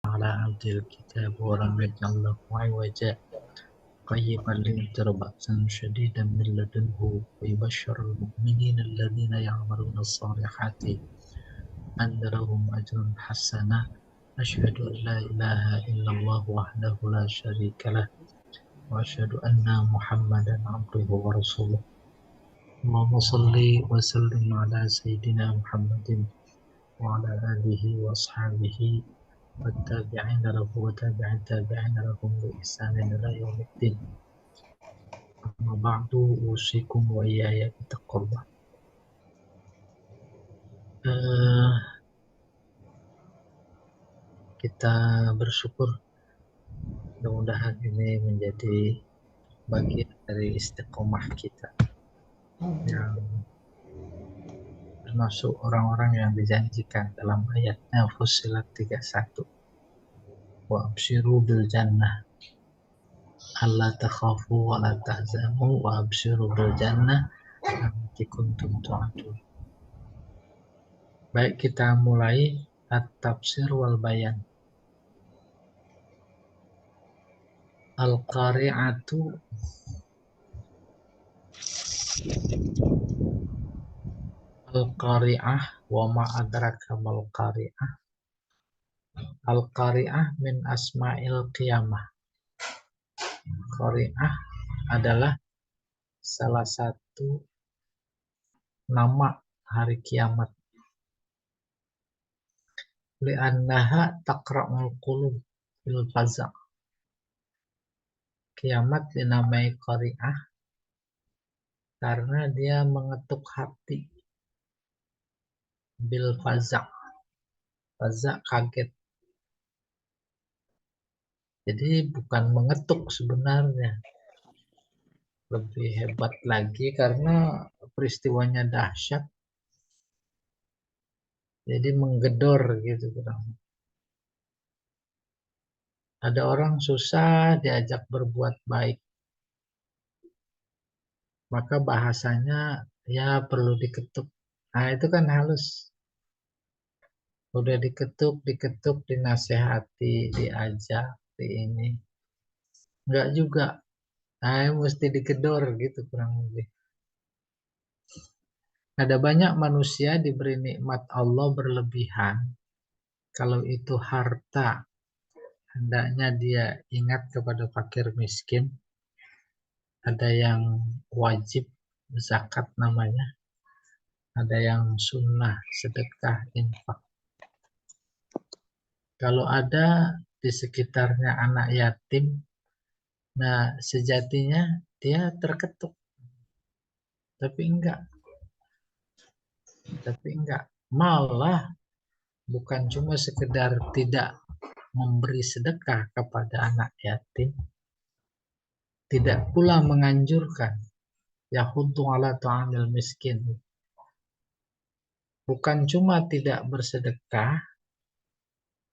على عبد الكتاب ولم يجعل له عوجا قيما لينذر بأسا شديدا من لدنه ويبشر المؤمنين الذين يعملون الصالحات أن لهم أجرا حسنا أشهد أن لا إله إلا الله وحده لا شريك له وأشهد أن محمدا عبده ورسوله اللهم صل وسلم على سيدنا محمد وعلى آله وأصحابه والتابعين له وتابع التابعين لهم بإحسان إلى يوم الدين أما بعد أوصيكم وإياي بتقوى الله. Kita bersyukur mudah-mudahan ini menjadi bagian dari istiqomah kita yang termasuk orang-orang yang dijanjikan dalam ayatnya Fussilat 31 wa absyiru bil jannah alla takhafu wa la tahzanu wa absyiru bil jannah allati kuntum tu'adun. Baik, kita mulai at-tafsir wal bayan. Al-qari'atu Al-qari'ah wa ma adraka mal qari'ah. Al-qari'ah min asma'il qiyamah. Qari'ah adalah salah satu nama hari kiamat. Li'annaha taqra'ul qulub bil faza'. Kiamat dinamai qari'ah karena dia mengetuk hati bil faza'. Faza' kaget. Jadi bukan mengetuk sebenarnya. Lebih hebat lagi karena peristiwanya dahsyat. Jadi menggedor gitu kurang. Ada orang susah diajak berbuat baik. Maka bahasanya ya perlu diketuk. Nah itu kan halus. Udah diketuk, dinasehati, diajak, di ini. Enggak juga. Nah mesti digedor gitu kurang lebih. Ada banyak manusia diberi nikmat Allah berlebihan. Kalau itu harta, hendaknya dia ingat kepada fakir miskin. Ada yang wajib zakat namanya. Ada yang sunnah, sedekah, infak. Kalau ada di sekitarnya anak yatim, nah sejatinya dia terketuk. Tapi enggak. Malah bukan cuma sekedar tidak memberi sedekah kepada anak yatim, tidak pula menganjurkan yahuddu ala ta'amil miskin. Bukan cuma tidak bersedekah,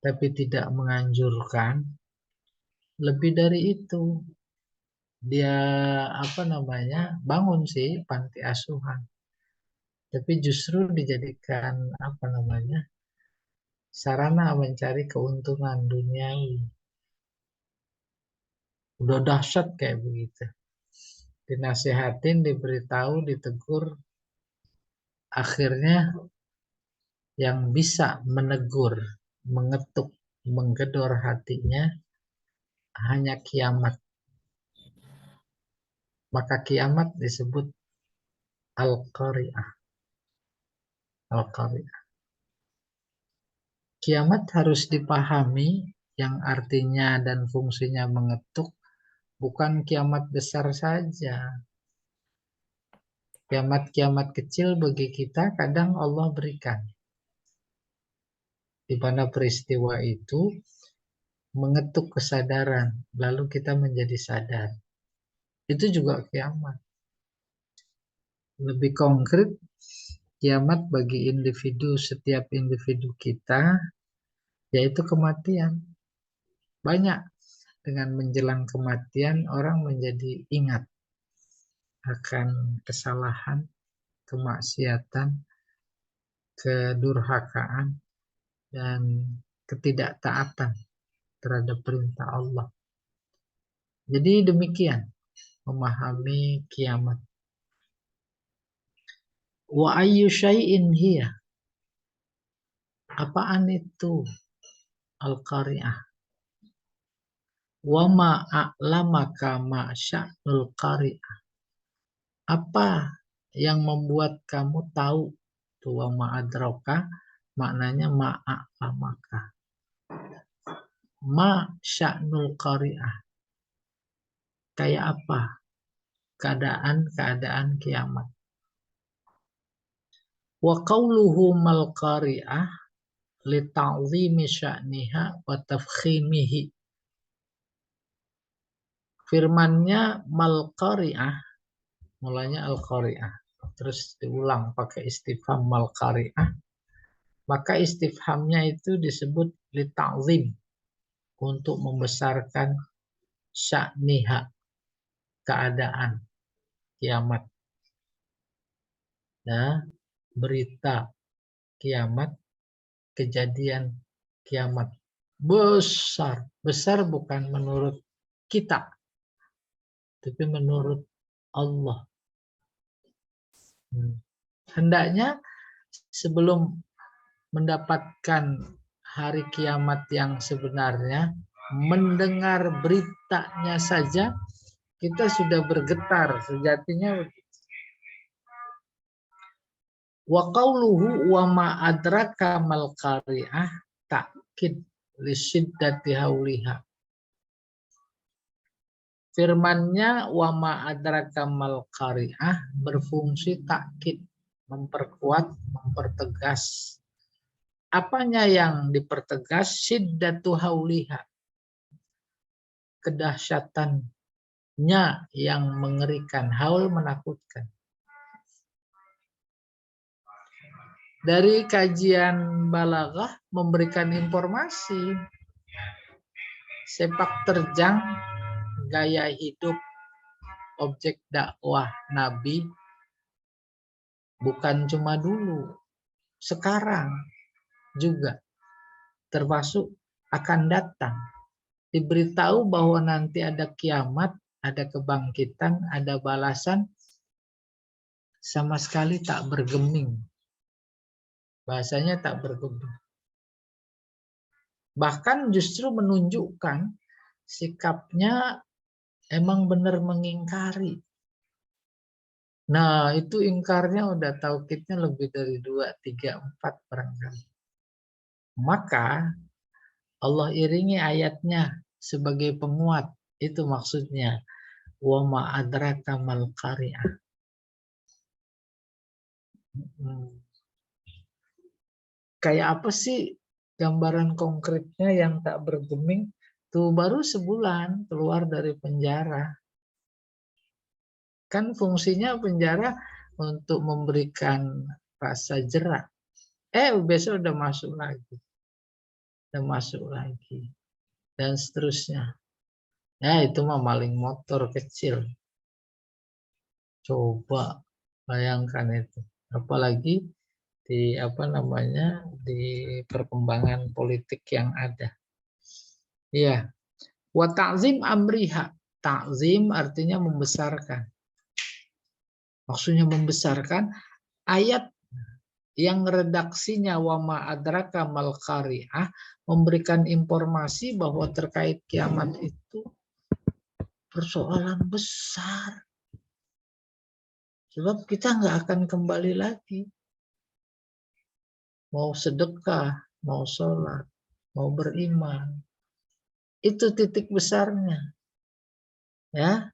tapi tidak menganjurkan. Lebih dari itu, dia bangun sih panti asuhan, tapi justru dijadikan sarana mencari keuntungan duniawi. Udah dahsyat kayak begitu. Dinasehatin, diberitahu, ditegur, akhirnya yang bisa menegur, mengetuk, menggedor hatinya hanya kiamat. Maka kiamat disebut Al-Qari'ah. Al-Qari'ah. Kiamat harus dipahami yang artinya dan fungsinya mengetuk, bukan kiamat besar saja. Kiamat-kiamat kecil bagi kita kadang Allah berikan. Di mana peristiwa itu mengetuk kesadaran, lalu kita menjadi sadar. Itu juga kiamat. Lebih konkret, kiamat bagi individu, setiap individu kita, yaitu kematian. Banyak dengan menjelang kematian orang menjadi ingat akan kesalahan, kemaksiatan, kedurhakaan, dan ketidaktaatan. terhadap perintah Allah. Jadi demikian memahami kiamat. Wa ayyu syai'in hiya? Apaan itu al-qari'ah? Wa ma a'lamaka ma sya'nul qari'ah? Apa yang membuat kamu tahu? Wa ma adraka maknanya ma a'lamaka. Ma sya'nul qari'ah. Kayak apa keadaan kiamat? Wa qawluhu mal qari'ah li ta'zimi sya'niha wa tafkhimihi. Firmannya mal qari'ah, mulanya al qari'ah, terus diulang pakai istifham mal qari'ah, maka istifhamnya itu disebut li ta'zim, untuk membesarkan sya'niha, keadaan kiamat. Nah, berita kiamat, kejadian kiamat besar. Besar bukan menurut kita, tapi menurut Allah. Hendaknya sebelum mendapatkan hari kiamat yang sebenarnya, mendengar beritanya saja kita sudah bergetar sejatinya. Wa qawluhu wa ma adraka mal qari'ah ta'kid li syiddati hauliha. Firmannya wa ma adraka mal qari'ah berfungsi takkid, memperkuat, mempertegas. Apanya yang dipertegas? Syiddatu hauliha, kedahsyatannya yang mengerikan. Haul menakutkan. Dari kajian balaghah memberikan informasi sepak terjang gaya hidup objek dakwah Nabi bukan cuma dulu, sekarang juga, termasuk akan datang. Diberitahu bahwa nanti ada kiamat, ada kebangkitan, ada balasan, sama sekali tak bergeming. Bahasanya tak bergeming. Bahkan justru menunjukkan sikapnya emang benar mengingkari. Nah, itu ingkarnya udah taukidnya lebih dari 2, 3, 4 barangkali. Maka Allah iringi ayatnya sebagai penguat. Itu maksudnya. Wa ma adraka mal qari'ah. Kayak apa sih gambaran konkretnya yang tak bergeming? Tuh baru sebulan keluar dari penjara. Kan fungsinya penjara untuk memberikan rasa jera. Besok udah masuk lagi. Udah masuk lagi. Dan seterusnya. Ya itu mah maling motor kecil. Coba bayangkan itu. Apalagi di di perkembangan politik yang ada. Iya. Wa ta'zim amriha. Ta'zim artinya membesarkan. Maksudnya membesarkan ayat yang redaksinya wa ma adraka mal qari'ah memberikan informasi bahwa terkait kiamat itu persoalan besar. Sebab kita nggak akan kembali lagi. Mau sedekah, mau sholat, mau beriman. Itu titik besarnya. Ya.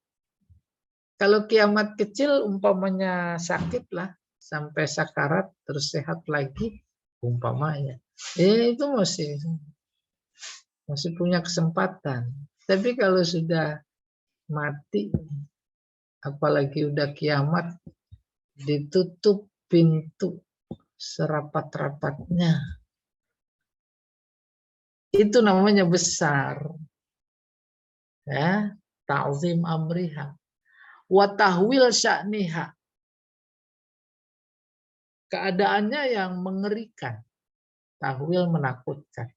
Kalau kiamat kecil umpamanya sakit lah, sampai sakarat terus sehat lagi, umpamanya. Itu masih punya kesempatan. Tapi kalau sudah mati, apalagi udah kiamat, ditutup pintu serapat-rapatnya. Itu namanya besar. Ya, ta'zim amriha. Wa tahwil sya'niha. Keadaannya yang mengerikan. Tahwil menakutkan.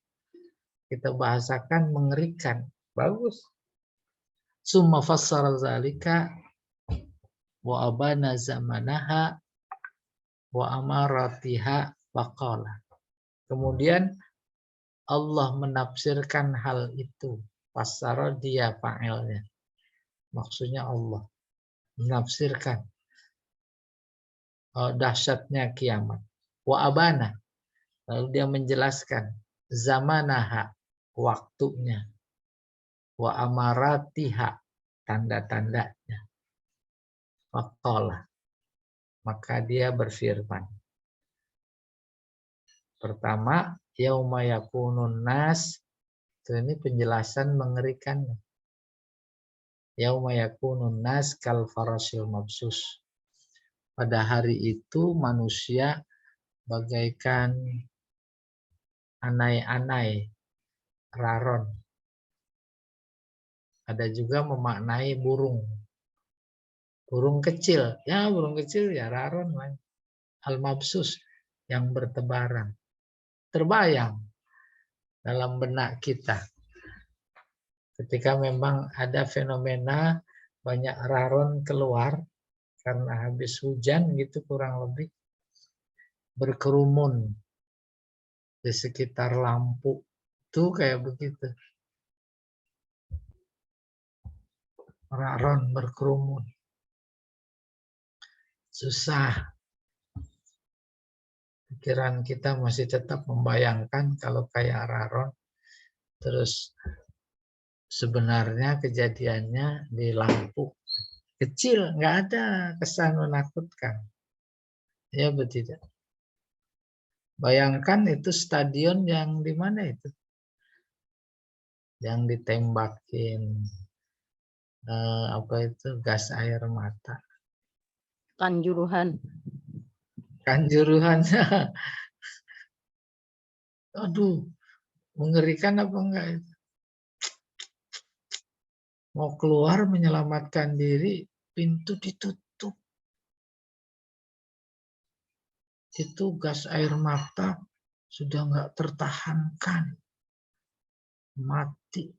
Kita bahasakan mengerikan. Bagus. Summa fassara zalika wa abana zamanaha wa amaratiha faqala. Kemudian Allah menafsirkan hal itu. Fassara dia fa'ilnya. Maksudnya Allah menafsirkan dahsyatnya kiamat. Wa abana. Lalu dia menjelaskan zamanaha, waktunya. Wa amaratiha, tanda-tandanya. Faqala. Maka dia berfirman. Pertama, yauma yakunun nas. Ini penjelasan mengerikannya. Yauma yakunun nas kal farasil mabsus. Pada hari itu manusia bagaikan anai-anai, raron. Ada juga memaknai burung. Burung kecil. Ya, burung kecil ya raron. Al-mabsus, yang bertebaran. Terbayang dalam benak kita. Ketika memang ada fenomena banyak raron keluar karena habis hujan gitu kurang lebih. Berkerumun di sekitar lampu. Itu kayak begitu. Raron berkerumun. Susah. Pikiran kita masih tetap membayangkan kalau kayak raron. Terus sebenarnya kejadiannya di lampu. Kecil, nggak ada kesan menakutkan. Ya betul. Bayangkan itu stadion yang di mana itu? Yang ditembakin apa itu gas air mata. Kanjuruhan. Kanjuruhan. Aduh, mengerikan apa enggak itu? Mau keluar menyelamatkan diri, pintu ditutup. Itu gas air mata sudah enggak tertahankan. Mati.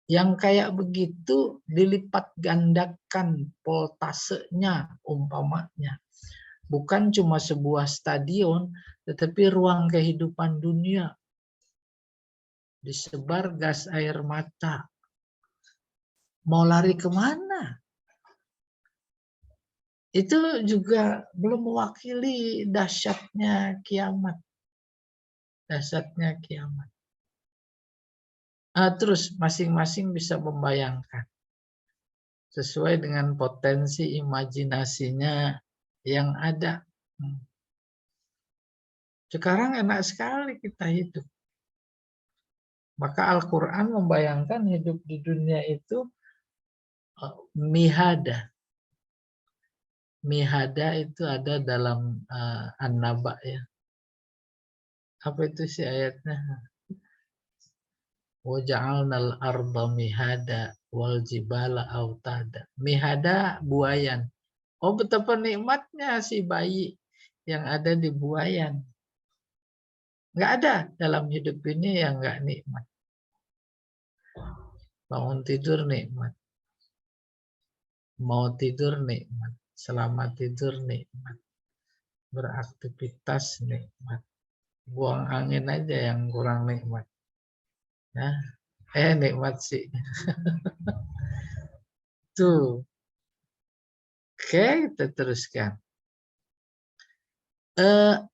Yang kayak begitu dilipat gandakan voltasenya umpamanya. Bukan cuma sebuah stadion, tetapi ruang kehidupan dunia. Disebar gas air mata. Mau lari kemana? Itu juga belum mewakili dahsyatnya kiamat. Dahsyatnya kiamat. Terus masing-masing bisa membayangkan. Sesuai dengan potensi imajinasinya yang ada. Sekarang enak sekali kita hidup. Maka Al-Quran membayangkan hidup di dunia itu mihada. Mihada itu ada dalam An-Naba ya. Apa itu sih ayatnya? Waja'alnal arda mihada wal jibala autada. Mihada buayan. Oh betapa nikmatnya si bayi yang ada di buayan. Nggak ada dalam hidup ini yang nggak nikmat. Bangun tidur nikmat. Mau tidur nikmat. Selamat tidur nikmat. Beraktivitas nikmat. Buang angin aja yang kurang nikmat. Ya, nikmat sih. Tuh. Oke, kita teruskan.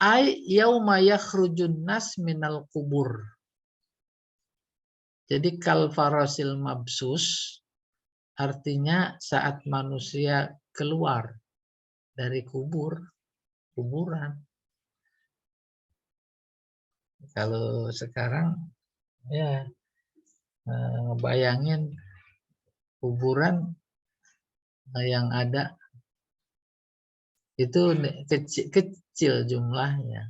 Ai yauma yakhrujun nas minal kubur. Jadi kal farasil mabsus artinya saat manusia keluar dari kuburan. Kalau sekarang ya bayangin kuburan yang ada itu kecil jumlahnya.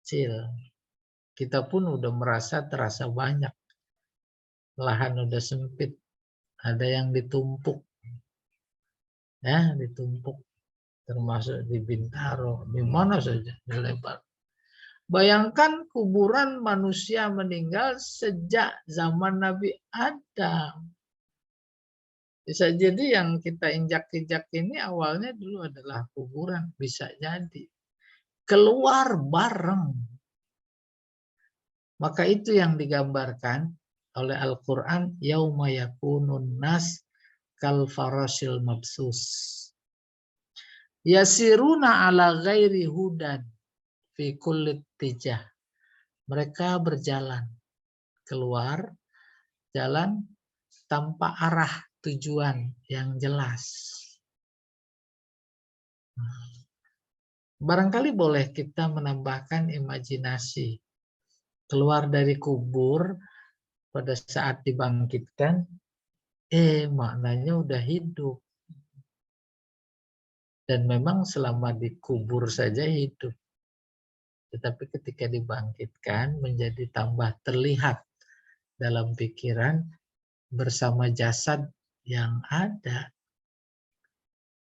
Kecil. Kita pun udah terasa banyak. Lahan udah sempit. Ada yang ditumpuk. Ya, ditumpuk. Termasuk di Bintaro. Di mana saja. Di lebar. Bayangkan kuburan manusia meninggal sejak zaman Nabi Adam. Bisa jadi yang kita injak-injak ini awalnya dulu adalah kuburan. Bisa jadi. Keluar bareng. Maka itu yang digambarkan oleh Al-Quran. Yauma yakunun nas kal farasil mabsus. Yasiruna ala ghairi hudan fi kullit tijah. Mereka berjalan keluar jalan tanpa arah tujuan yang jelas. Barangkali boleh kita menambahkan imajinasi. Keluar dari kubur pada saat dibangkitkan, maknanya udah hidup. Dan memang selama dikubur saja hidup. Tetapi ketika dibangkitkan menjadi tambah terlihat dalam pikiran bersama jasad yang ada.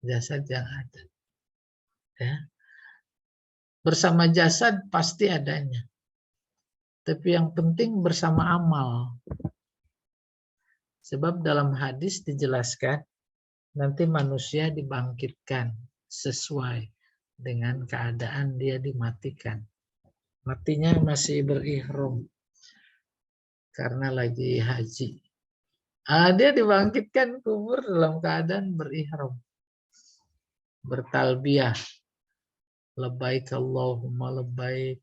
Jasad yang ada. Ya. Bersama jasad pasti adanya. Tapi yang penting bersama amal. Sebab dalam hadis dijelaskan nanti manusia dibangkitkan sesuai dengan keadaan dia dimatikan. Matinya masih berihram karena lagi haji. Dia dibangkitkan kubur dalam keadaan berihram. Bertalbiyah. Labbaik Allahumma labbaik.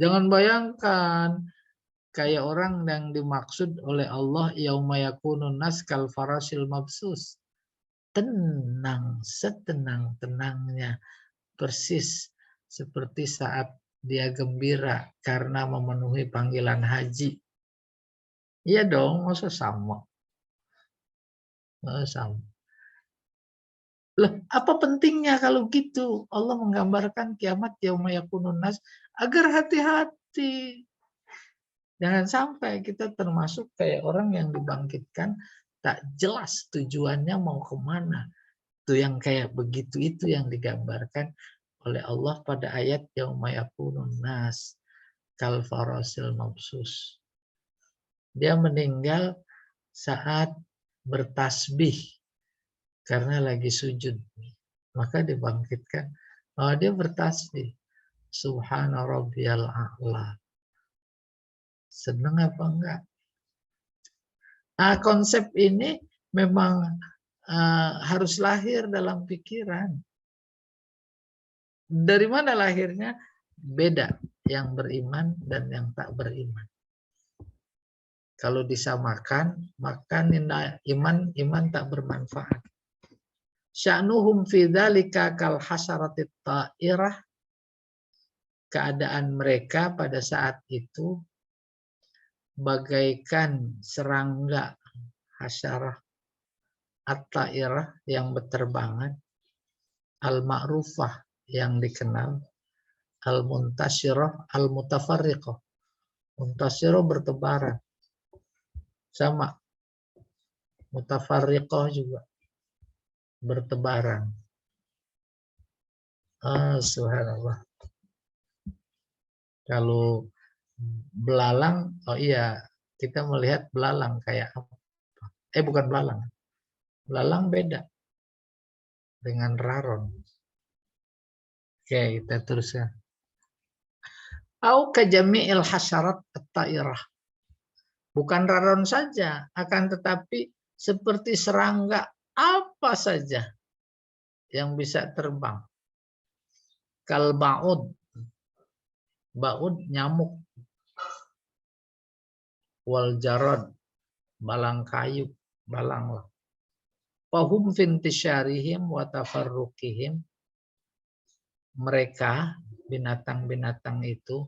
Jangan bayangkan kayak orang yang dimaksud oleh Allah yauma yakunun nas kal farasil mabsus. Tenang, setenang-tenangnya. Persis seperti saat dia gembira karena memenuhi panggilan haji. Iya dong, masa sama? Sama. Loh, apa pentingnya kalau gitu? Allah menggambarkan kiamat yauma yakunun nas agar hati-hati. Jangan sampai kita termasuk kayak orang yang dibangkitkan tak jelas tujuannya mau kemana. Itu yang kayak begitu itu yang digambarkan oleh Allah pada ayat yauma yakunun nas kal farasil mabsus. Dia meninggal saat bertasbih karena lagi sujud. Maka dibangkitkan. Dia bertasbih. Subhana rabbiyal a'la. Senang apa enggak? Nah, konsep ini memang harus lahir dalam pikiran. Dari mana lahirnya? Beda yang beriman dan yang tak beriman. Kalau disamakan, maka iman tak bermanfaat. Sya'nuhum fi dzalika kal hasyaratit ta'irah. Keadaan mereka pada saat itu bagaikan serangga hasyarah at-ta'irah yang berterbangan, al-ma'rufah yang dikenal, al-muntasyirah, al-mutafarriqah. Muntasyirah bertebaran. Sama. Mutafarriqah juga bertebaran. Subhanallah. Kalau belalang, oh iya, kita melihat belalang kayak apa? Bukan belalang. Belalang beda dengan raron. Oke, kita teruskan. Au kajami'il hasyarat at-ta'irah. Bukan raron saja, akan tetapi seperti serangga apa saja yang bisa terbang. Kal ba'ud. Ba'ud nyamuk. Wal jarad. Balang kayu. Balang lah. Fahum fintisyarihim wa tafarruqihim. Mereka, binatang-binatang itu,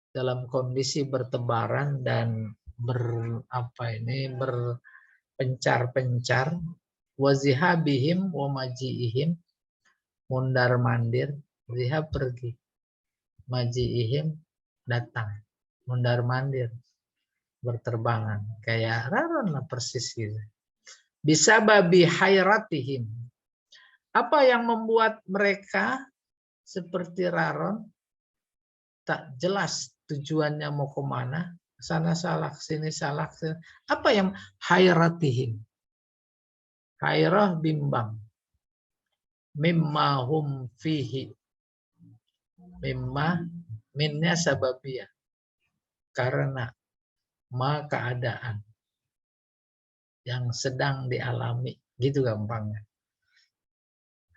dalam kondisi bertebaran dan berpencar-pencar, wazihabihim wa majiihim, mundar mandir, zihab pergi, majiihim datang, mundar mandir berterbangan, kayak raron lah persis gitu. Bisa babi hayratihim. Apa yang membuat mereka seperti raron? tak jelas tujuannya mau kemana, sana salah, sini salah. Apa yang hayratihim? Hayrah bimbang. Mimma hum fihi. Mimma minnya sababiyah. Karena keadaan yang sedang dialami, gitu gampangnya.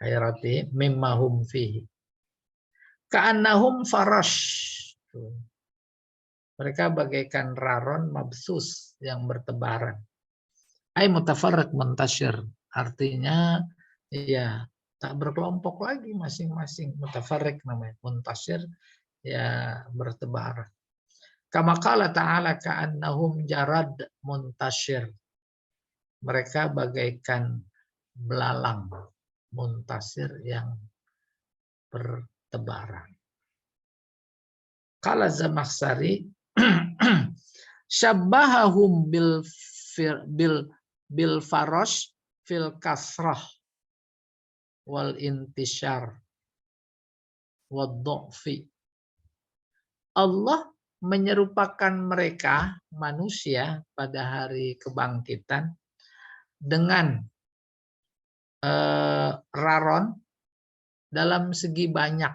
Hayratihim mimma hum fihi. Ka'annahum farash. Mereka bagaikan raron mabsus yang bertebaran. Ay mutafarriq muntasyir. Artinya ya tak berkelompok lagi masing-masing. Mutafarriq namanya. Muntasyir ya bertebaran. Kama qala ta'ala ka'annahum jarad muntasyir. Mereka bagaikan belalang muntasir yang bertebaran. Qala Zamakhsyari syabbahahum bil farosh fil kasrah wal intishar wad du'fi. Allah menyerupakan mereka manusia pada hari kebangkitan dengan raron dalam segi banyak,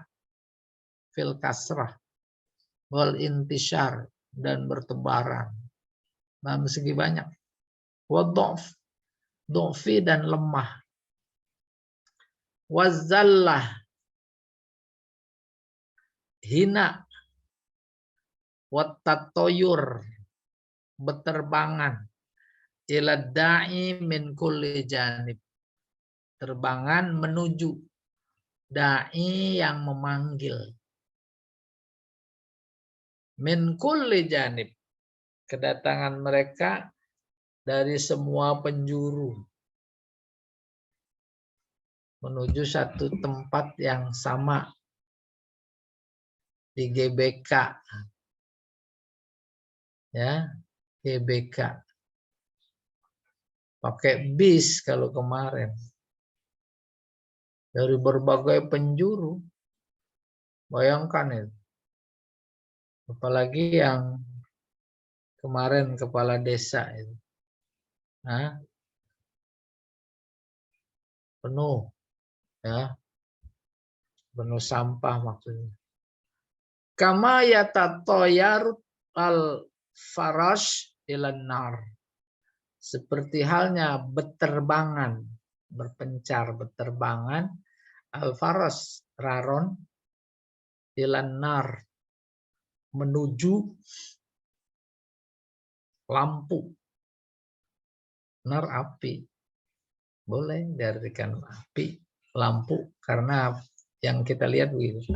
fil kasrah wal intishar dan bertebaran dalam segi banyak, wad du'fi dan lemah, wazallah hina, wat tatoyur beterbangan, ila da'i min kulli janib, terbangan menuju da'i yang memanggil, min kulli janib, kedatangan mereka dari semua penjuru menuju satu tempat yang sama di GBK, ya GBK pakai bis kalau kemarin dari berbagai penjuru, bayangkan itu, apalagi yang kemarin kepala desa itu, penuh, ya penuh sampah maksudnya. Kama yatatoyarut al farash ilan nar, seperti halnya beterbangan, berpencar beterbangan, al faras raron, ilan nar menuju lampu, nar api, boleh diartikan api, lampu, karena yang kita lihat begitu.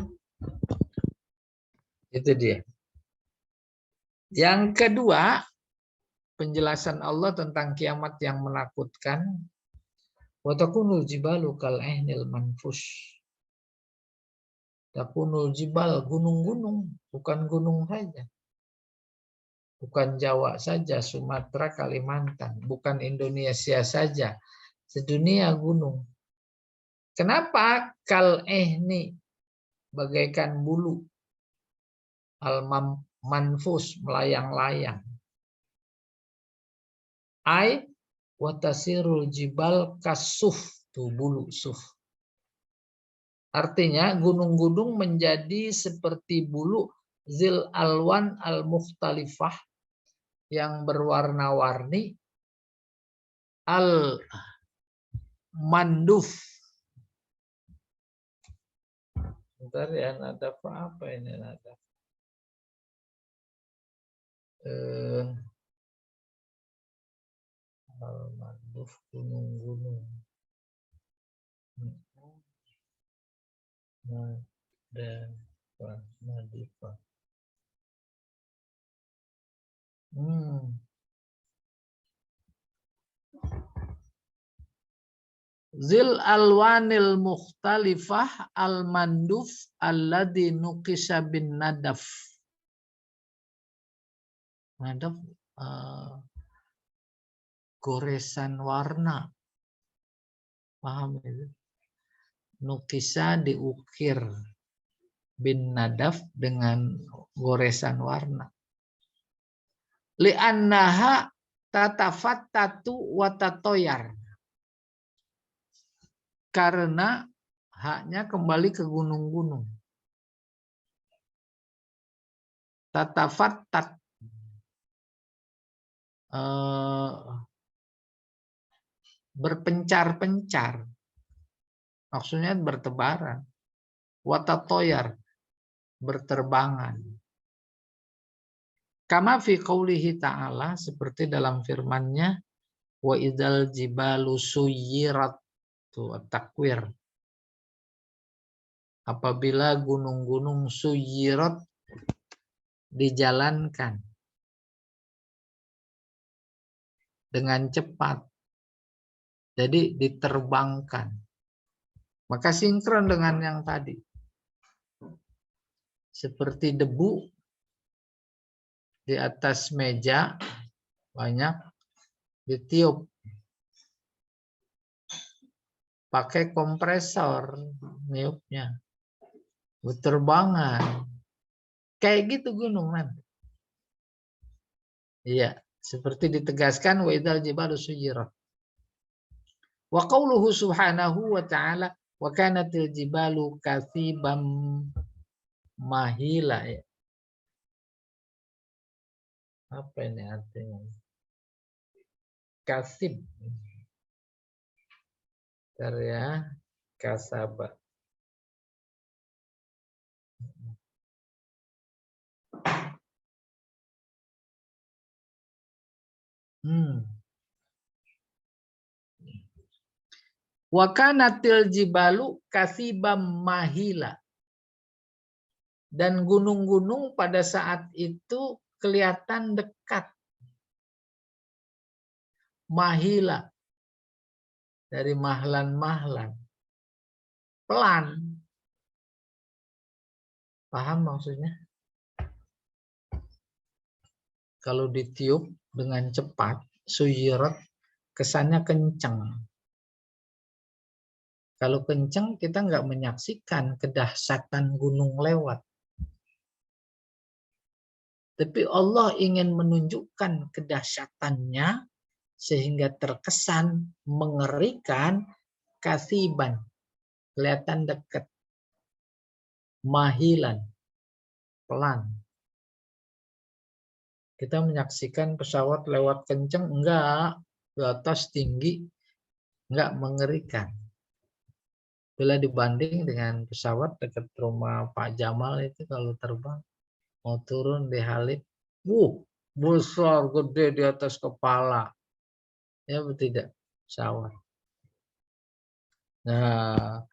Itu dia. Yang kedua, penjelasan Allah tentang kiamat yang menakutkan. Wa takunul jibalu kal ihnil manfush. Takunul jibal, gunung-gunung, bukan gunung saja. Bukan Jawa saja, Sumatera, Kalimantan, bukan Indonesia saja. Sedunia gunung. Kenapa kal ihni, bagaikan bulu, al manfus, melayang-layang. Ai watasirul jibal kasuf, tuh bulu suf. Artinya gunung-gunung menjadi seperti bulu zil alwan al mukhtalifah, yang berwarna-warni, al manduf. Bentar ya, nada apa ini nada? Al-manduf, gunung-gunung. Nadifa. Zil alwanil mukhtalifah al-manduf alladhi nuqisha bin nadaf. Nadaf goresan warna. Paham itu? Nukisa diukir bin nadaf dengan goresan warna. Li'annaha tatafattatu wa tatoyar. Karena haknya kembali ke gunung-gunung. Tatafattat berpencar-pencar. Maksudnya bertebaran. Watatoyar berterbangan. Kama fi qoulihi ta'ala, seperti dalam firman-Nya, wa idzal jibalu suyirat, takwir. Apabila gunung-gunung suyirat dijalankan dengan cepat, jadi diterbangkan, maka sinkron dengan yang tadi. Seperti debu di atas meja banyak ditiup pakai kompresor niupnya, berterbangan kayak gitu gunung nanti. Iya, seperti ditegaskan wa idzal jibalu suyirat. Wa qauluhu subhanahu wa ta'ala wa kanatil jibalu katsibam mahila. Ya. Apa ini artinya? Kasib. Karya kasaba. Wa kanatil jibalu kasibam mahila. Dan gunung-gunung pada saat itu kelihatan dekat. Mahila. Dari mahlan-mahlan. Pelan. Paham maksudnya? Kalau ditiup dengan cepat, suyirat, kesannya kencang. Kalau kencang, kita nggak menyaksikan kedahsyatan gunung lewat. Tapi Allah ingin menunjukkan kedahsyatannya sehingga terkesan mengerikan, kasiban, kelihatan dekat, mahilan, pelan. Kita menyaksikan pesawat lewat kencang, enggak, di atas tinggi, enggak mengerikan. Bila dibanding dengan pesawat dekat rumah Pak Jamal itu kalau terbang, mau turun di Halid, besar, gede di atas kepala. Ya betul tidak? Pesawat. Nah,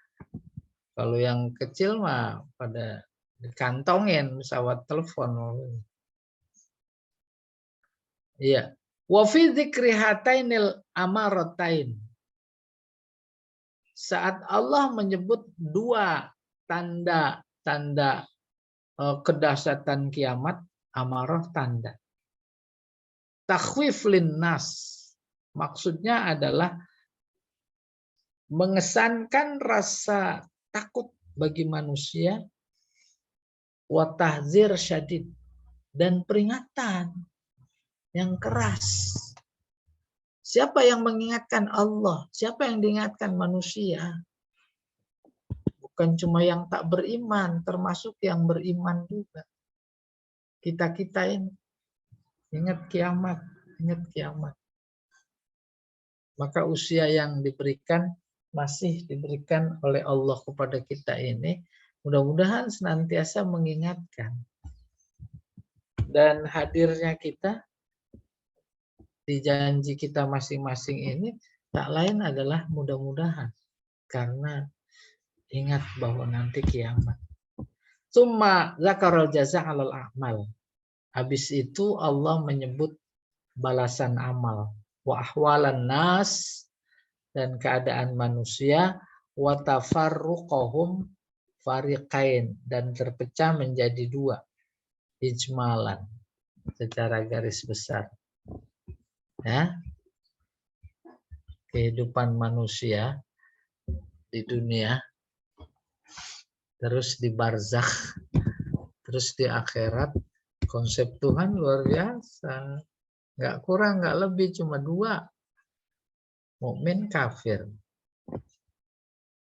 kalau yang kecil mah pada dikantongin pesawat telepon. Iya. Wa fi dzikri hatainil amaratain. Saat Allah menyebut dua tanda-tanda kedahsyatan kiamat, amarah tanda. Takhwif linnas. Maksudnya adalah mengesankan rasa takut bagi manusia, wa tahzir syadid, dan peringatan yang keras. Siapa yang mengingatkan Allah? Siapa yang diingatkan manusia? Bukan cuma yang tak beriman, termasuk yang beriman juga. Kita-kita ini ingat kiamat, ingat kiamat. Maka usia yang diberikan masih diberikan oleh Allah kepada kita ini, mudah-mudahan senantiasa mengingatkan. Dan hadirnya kita di janji kita masing-masing ini tak lain adalah mudah-mudahan, karena ingat bahwa nanti kiamat. Summa zakarul jaza' 'alal a'mal. Habis itu Allah menyebut balasan amal, wa ahwalan nas, dan keadaan manusia, wa tafarruqahum fariqain, dan terpecah menjadi dua, ijmalan, secara garis besar. Ya, kehidupan manusia di dunia terus di barzakh, terus di akhirat. Konsep Tuhan luar biasa. Nggak kurang, nggak lebih, cuma dua. Mukmin kafir.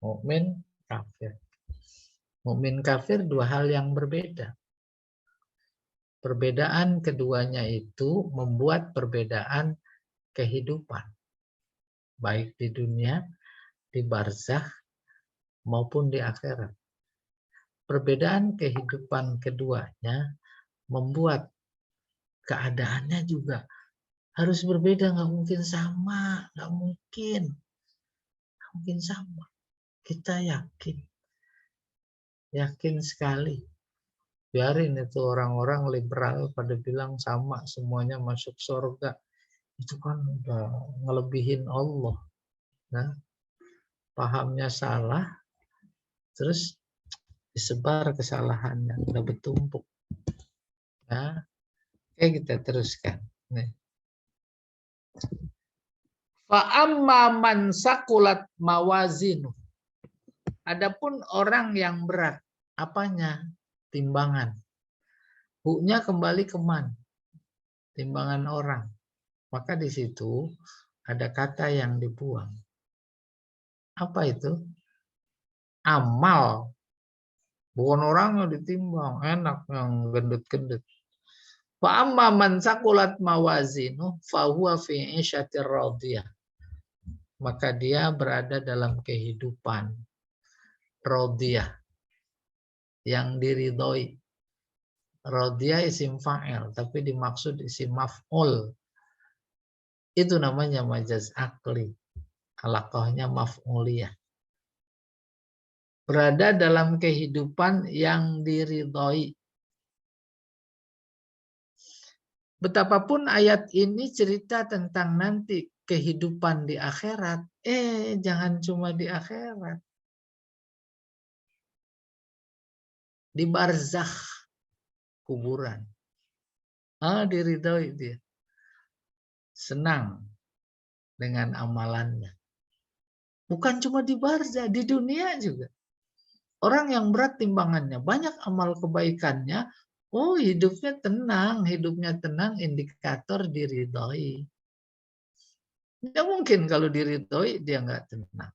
Mukmin kafir. Mukmin kafir dua hal yang berbeda. Perbedaan keduanya itu membuat perbedaan kehidupan. Baik di dunia, di barzakh, maupun di akhirat. Perbedaan kehidupan keduanya membuat keadaannya juga harus berbeda, nggak mungkin sama, nggak mungkin sama. Kita yakin sekali. Biarin itu orang-orang liberal pada bilang sama, semuanya masuk surga. Itu kan udah ngelebihin Allah. Nah, pahamnya salah, terus disebar kesalahannya, udah bertumpuk. Nah, oke, kita teruskan. Nih. Fa'amma man sakulat mawazinu. Adapun orang yang berat, apanya? Timbangan. Hu-nya kembali ke man. Timbangan orang. Maka di situ ada kata yang dibuang. Apa itu? Amal. Bukan orang yang ditimbang, enak yang gendut-gendut. Fa amma man sakulat mawazinu fa huwa fi 'isyatir radiyah. Maka dia berada dalam kehidupan radiyah yang diridhoi. Radiyah isim fa'il, tapi dimaksud isim maf'ul. Itu namanya majaz akli. Alaqahnya maf'uliyah. Berada dalam kehidupan yang diridhoi. Betapapun ayat ini cerita tentang nanti kehidupan di akhirat, jangan cuma di akhirat. Di barzakh, kuburan. Diridhoi dia. Senang dengan amalannya. Bukan cuma di barzakh, di dunia juga. Orang yang berat timbangannya, banyak amal kebaikannya, hidupnya tenang, indikator diridhoi. Tidak mungkin kalau diridhoi dia nggak tenang.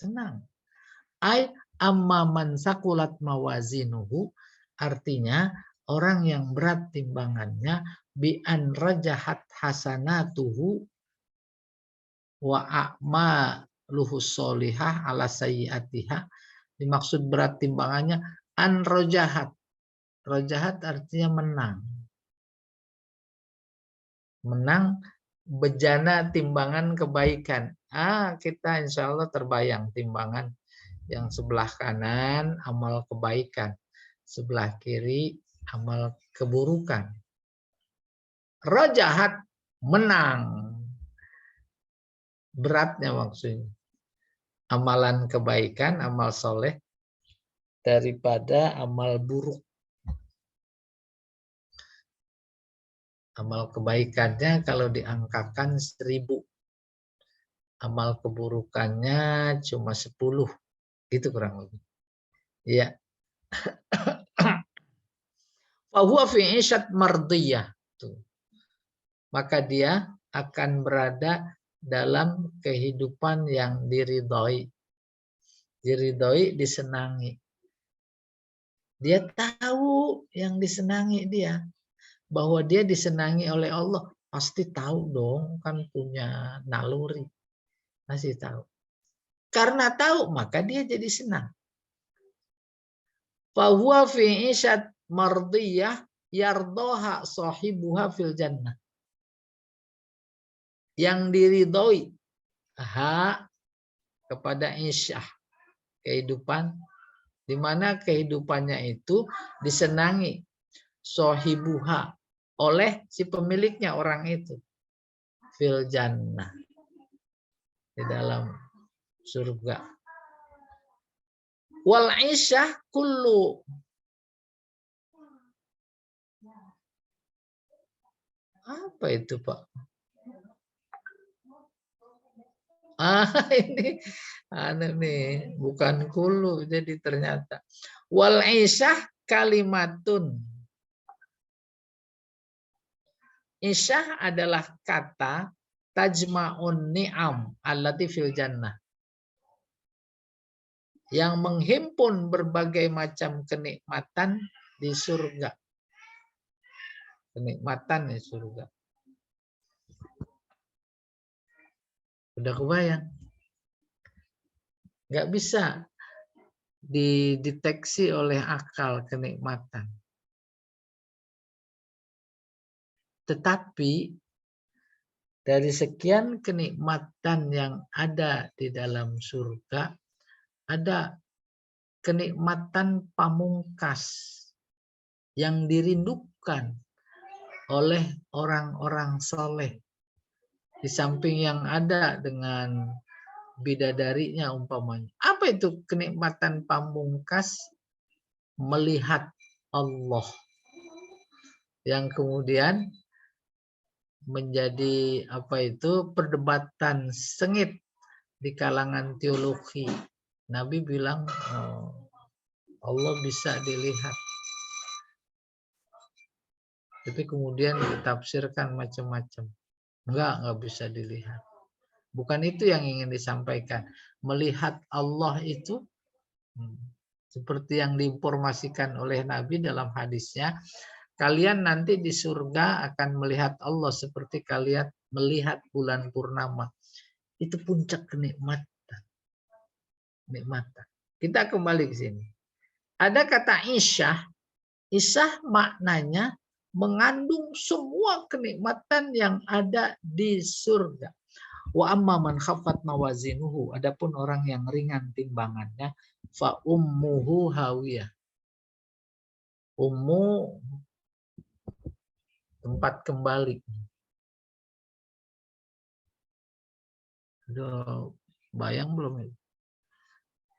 Tenang. Amma man sakulat mawazinuhu, artinya orang yang berat timbangannya bi an rajahat hasanatuhu wa a'maluhu sholihah ala sayyiatiha. Dimaksud berat timbangannya an rojahat. Rojahat artinya menang. Menang bejana timbangan kebaikan. Kita insya Allah terbayang timbangan yang sebelah kanan amal kebaikan, sebelah kiri amal keburukan. Rojahat menang. Beratnya maksudnya. Amalan kebaikan, amal soleh daripada amal buruk. Amal kebaikannya kalau diangkakan 1000. Amal keburukannya cuma 10. Gitu kurang lebih. Ya. Fahuwa fi 'isyat mardiyah. Maka dia akan berada dalam kehidupan yang diridhoi. Diridhoi, disenangi. Dia tahu yang disenangi dia. Bahwa dia disenangi oleh Allah. Pasti tahu dong, kan punya naluri. Pasti tahu. Karena tahu, maka dia jadi senang. Fahuwa fi 'isyat mardiyah yardoha sahibuha fil jannah. Yang diridhoi kepada isyah, kehidupan di mana kehidupannya itu disenangi sahibuha oleh si pemiliknya, orang itu fil jannah, di dalam surga. Wal isyah kullu apa itu Pak? Ini nih, bukan kulu jadi ternyata. Wal isyah kalimatun. Isyah adalah kata tajma'un ni'am allati fil jannah. Yang menghimpun berbagai macam kenikmatan di surga. Kenikmatan di surga. Udah kebayang? Nggak bisa dideteksi oleh akal kenikmatan. Tetapi dari sekian kenikmatan yang ada di dalam surga, ada kenikmatan pamungkas yang dirindukan oleh orang-orang soleh. Di samping yang ada dengan bidadarinya umpamanya. Apa itu kenikmatan pamungkas? Melihat Allah. Yang kemudian menjadi perdebatan sengit di kalangan teologi. Nabi bilang Allah bisa dilihat. Tapi kemudian ditafsirkan macam-macam. Enggak bisa dilihat. Bukan itu yang ingin disampaikan. Melihat Allah itu seperti yang diinformasikan oleh Nabi dalam hadisnya, kalian nanti di surga akan melihat Allah seperti kalian melihat bulan purnama. Itu puncak kenikmatan. Kita kembali ke sini. Ada kata isyah. Isyah maknanya mengandung semua kenikmatan yang ada di surga. Wa amma man khaffat mawazinuhu, adapun orang yang ringan timbangannya, fa ummuhu hawiyah. Ummu tempat kembali. Udah bayang belum?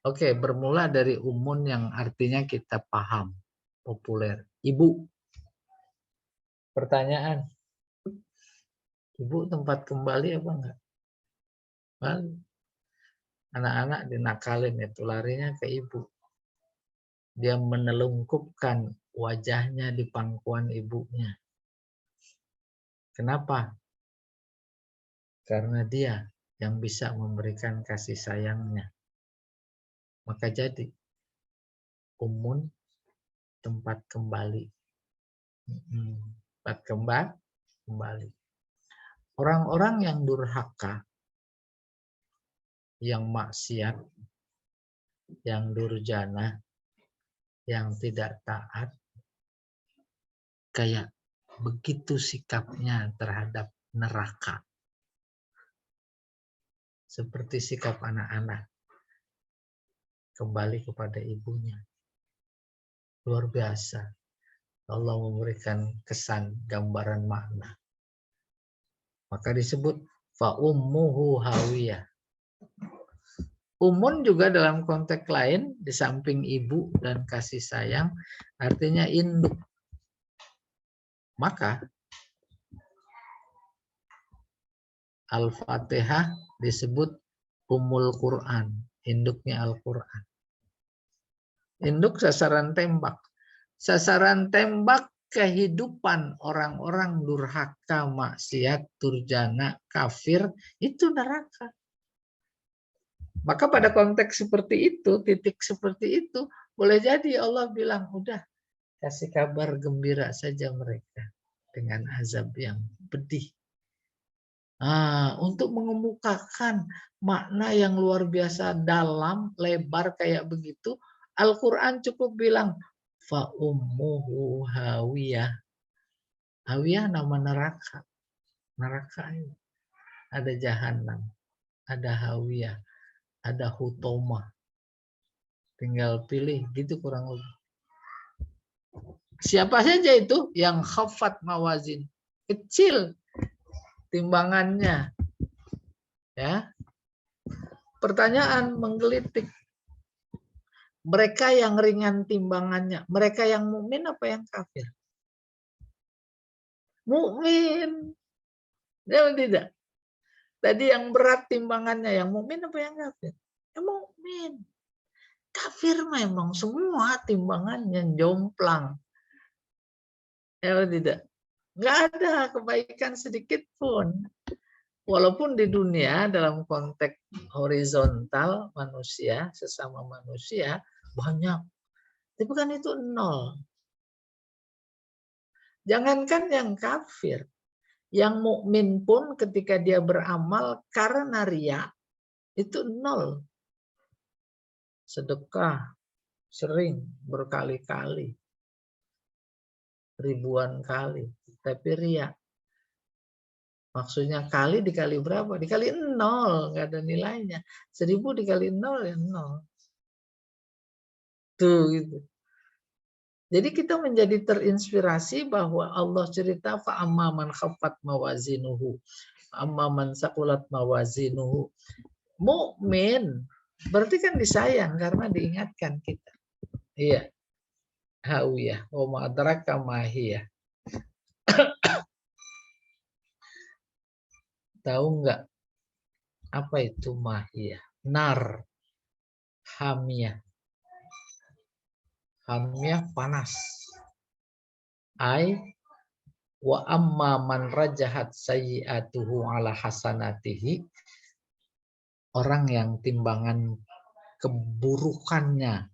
Oke, bermula dari umun yang artinya kita paham, populer. Ibu. Pertanyaan. Ibu tempat kembali apa enggak? Anak-anak dinakalin itu larinya ke ibu. Dia menelungkupkan wajahnya di pangkuan ibunya. Kenapa? Karena dia yang bisa memberikan kasih sayangnya. Maka jadi umun tempat kembali. Tempat kembali. Orang-orang yang durhaka, yang maksiat, yang durjana, yang tidak taat, kayak begitu sikapnya terhadap neraka. Seperti sikap anak-anak. Kembali kepada ibunya. Luar biasa. Allah memberikan kesan, gambaran makna. Maka disebut fa ummuhu hawiyah. Umun juga dalam konteks lain, di samping ibu dan kasih sayang, artinya induk. Maka Al-Fatihah disebut Ummul Quran, induknya Al-Quran. Induk sasaran tembak. Sasaran tembak kehidupan orang-orang durhaka, maksiat, durjana, kafir, itu neraka. Maka pada konteks seperti itu, titik seperti itu, boleh jadi Allah bilang, udah kasih kabar gembira saja mereka dengan azab yang pedih. Untuk mengemukakan makna yang luar biasa dalam, lebar kayak begitu, Al-Quran cukup bilang, fa ummuhu hawiyah. Hawiyah nama neraka. Neraka ini. Ada jahanam, ada hawiyah, ada hutoma. Tinggal pilih, gitu kurang lebih. Siapa saja itu yang khafat mawazin, kecil timbangannya. Ya. Pertanyaan menggelitik. Mereka yang ringan timbangannya, mereka yang mukmin apa yang kafir? Mukmin. Ya tidak. Tadi yang berat timbangannya, yang mukmin apa yang kafir? Yang mukmin. Kafir memang semua timbangannya jomplang. Ya tidak? Nggak ada kebaikan sedikit pun. Walaupun di dunia dalam konteks horizontal manusia, sesama manusia, banyak. Tapi kan itu nol. Jangankan yang kafir. Yang mukmin pun ketika dia beramal karena riya, itu nol. Sedekah sering berkali-kali, ribuan kali, tapi riya. Maksudnya kali dikali berapa? Dikali nol, nggak ada nilainya. 1000 dikali nol ya nol. Tuh gitu. Jadi kita menjadi terinspirasi bahwa Allah cerita fa'amma man khaffat mawazinuhu, amma man saqulat mawazinuhu. Mukmin berarti kan disayang karena diingatkan kita. Iya. Hawiyah wa ma adraka ma hiya. Tahu nggak apa itu mahiyah? Nar. Hamiyah. Hamiyah panas. Ai wa amma man rajahat sayyi'atuhu ala hasanatihi. Orang yang timbangan keburukannya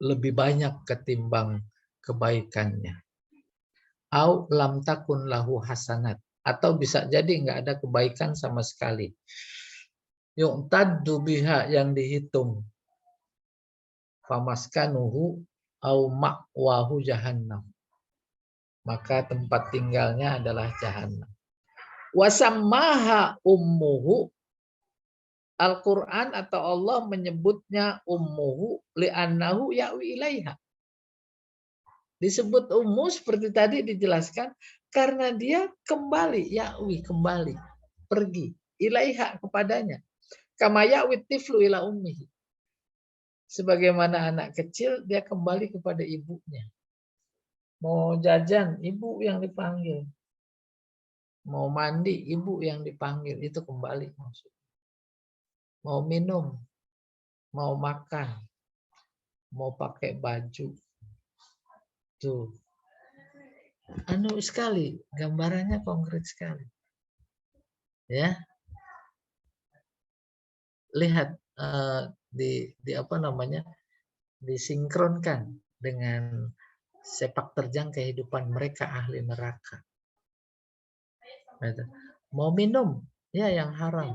lebih banyak ketimbang kebaikannya. Au lam takun lahu hasanat. Atau bisa jadi nggak ada kebaikan sama sekali. Yu'taddu biha yang dihitung. Famaskanuhu au ma'wahu jahannam. Maka tempat tinggalnya adalah jahannam. Wasammaha ummuhu. Al-Quran atau Allah menyebutnya ummuhu li'annahu ya'wi ilaiha. Disebut ummu seperti tadi dijelaskan karena dia kembali, ya'wi kembali, pergi, ilaiha kepadanya. Kama ya'wi tiflu ila ummihi. Sebagaimana anak kecil dia kembali kepada ibunya. Mau jajan, ibu yang dipanggil. Mau mandi, ibu yang dipanggil. Itu kembali maksudnya. Mau minum, mau makan, mau pakai baju. Tuh. Anu sekali, gambarannya konkret sekali. Ya. Lihat di apa namanya? Disinkronkan dengan sepak terjang kehidupan mereka ahli neraka. Mau minum, ya yang haram.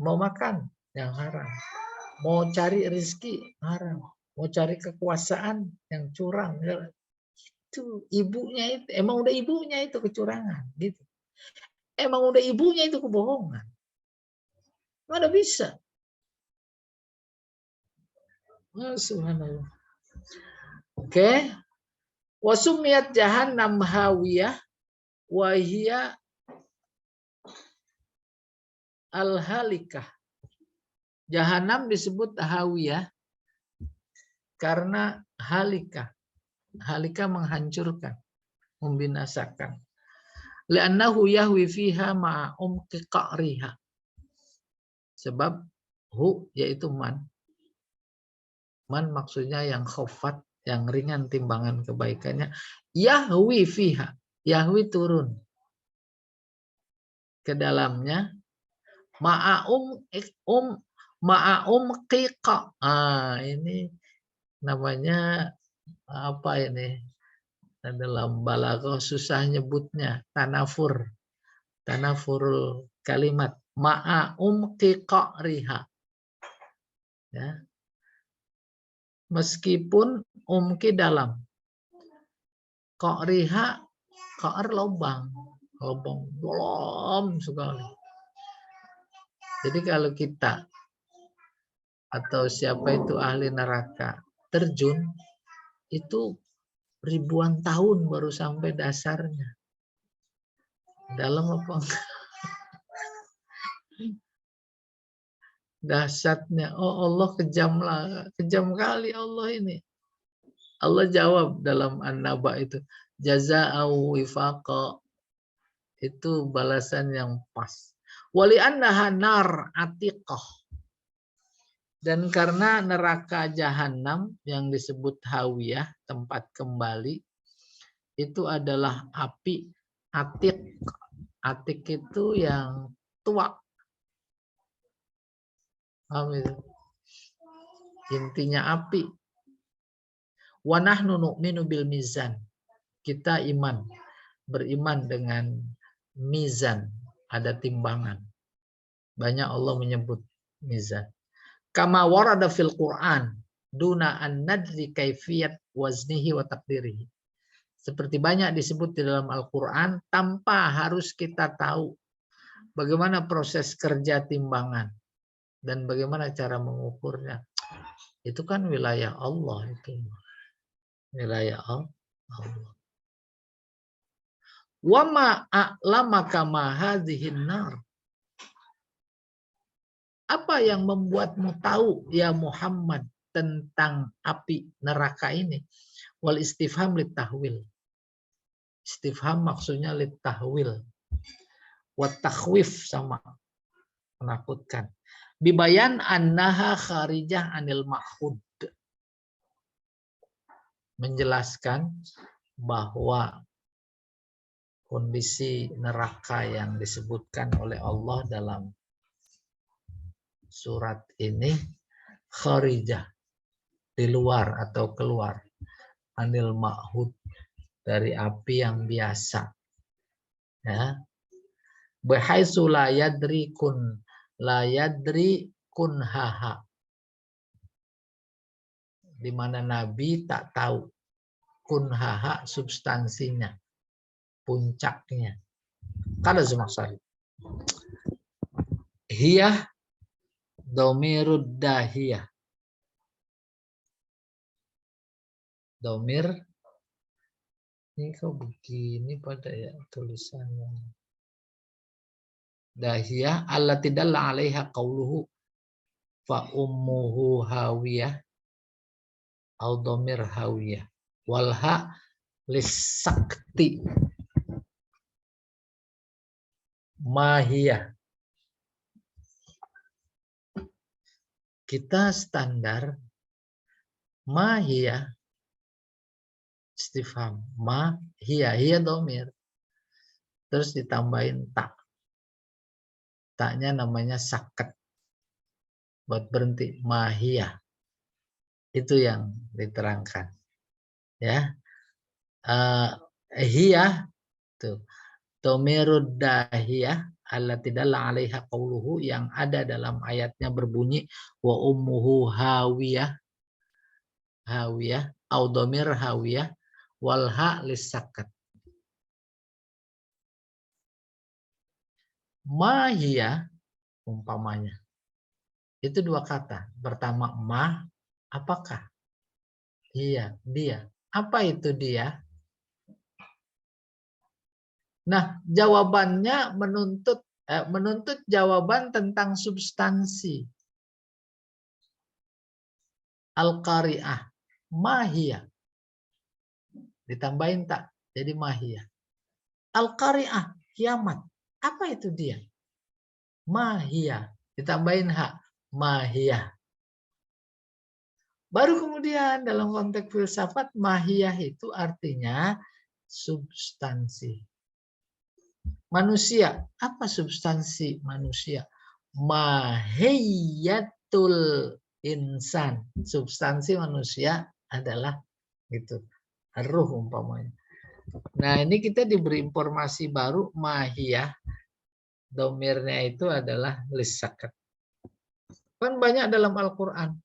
Mau makan, yang haram. Mau cari rezeki, haram. Mau cari kekuasaan, yang curang. Itu ibunya itu, emang udah ibunya itu kecurangan. Gitu. Emang udah ibunya itu kebohongan. Mana bisa. Oh, subhanallah. Oke. Wasumiyat jahannam hawiyah wahiyya al-halikah. Jahanam disebut hawiyah karena halikah. Halikah menghancurkan, membinasakan. Li'annahu yahwi fiha ma'a umqi qa'riha. Sebab hu yaitu man. Man maksudnya yang khafat, yang ringan timbangan kebaikannya. Yahwi fiha. Yahwi turun ke dalamnya. Ma'a'um qiqa. Ini namanya apa ini? Dalam balaghah susah nyebutnya. Tanafurul kalimat. Ma'a'um qiqa'riha. Ya. Meskipun umki dalam. Qa'riha, qa'r lubang. Lubang dalam sekali. Jadi kalau kita atau siapa itu ahli neraka terjun, itu ribuan tahun baru sampai dasarnya. Dalam apa? Dahsyatnya. Oh Allah kejam kali Allah ini. Allah jawab dalam An-Naba itu. Jazaa'u wifaqa. Itu balasan yang pas. Wali annaha nar atiqah. Dan karena neraka jahanam yang disebut hawiyah, tempat kembali, itu adalah api atik. Atik itu yang tua. Intinya api. Wa nahnu nu'minu bil mizan. Kita beriman dengan mizan, ada timbangan. Banyak Allah menyebut mizan. Kama warada fil Quran duna an nadri kaifiyat waznihi wa taqdirihi. Seperti banyak disebut di dalam Al-Quran tanpa harus kita tahu bagaimana proses kerja timbangan dan bagaimana cara mengukurnya. Itu kan wilayah Allah itu. Wilayah Allah. Wa ma a'lamaka ma hadhihin nar. Apa yang membuatmu tahu ya Muhammad tentang api neraka ini? Wal istifham lit tahwil. Istifham maksudnya lit tahwil. Wa takhwif sama menakutkan. Bibayan annaha kharijah anil ma'hud. Menjelaskan bahwa kondisi neraka yang disebutkan oleh Allah dalam surat ini kharijah, di luar atau keluar, anil ma'hud, dari api yang biasa, ya. Bahaitsu la yadri kunhaha, di mana Nabi tak tahu kunhaha, substansinya, puncaknya. Kada semaksari. Hiyah domirud dahiyah. Domir ini kok begini pada ya tulisannya. Dahiyah allati dalla 'alaiha qauluhu fa ummuhu hawiyah au domir hawiyah wal ha lisakti mahiyah. Kita standar mahiyah istifham, hiya domir, terus ditambahin tak. Taknya namanya sakat, buat berhenti, mahiyah. Itu yang diterangkan, ya. Hiyah tuh domirud dahiyah allati dalla 'alaiha qauluhu, yang ada dalam ayatnya berbunyi wa ummuhu hawiyah au domir hawiyah wal ha lisakat. Mahiyah umpamanya itu dua kata. Pertama ma, apakah? Iya, dia. Apa itu dia? Nah, jawabannya menuntut jawaban tentang substansi. Al-qari'ah, mahiyah. Ditambahin tak, jadi mahiyah. Al-qari'ah, kiamat. Apa itu dia? Mahiyah. Ditambahin hak, mahiyah. Baru kemudian dalam konteks filsafat, mahiyah itu artinya substansi. Manusia, apa substansi manusia? Mahiyatul insan. Substansi manusia adalah gitu, ruh umpamanya. Nah, ini kita diberi informasi baru, mahiyah, domirnya itu adalah lisakat. Kan banyak dalam Al-Quran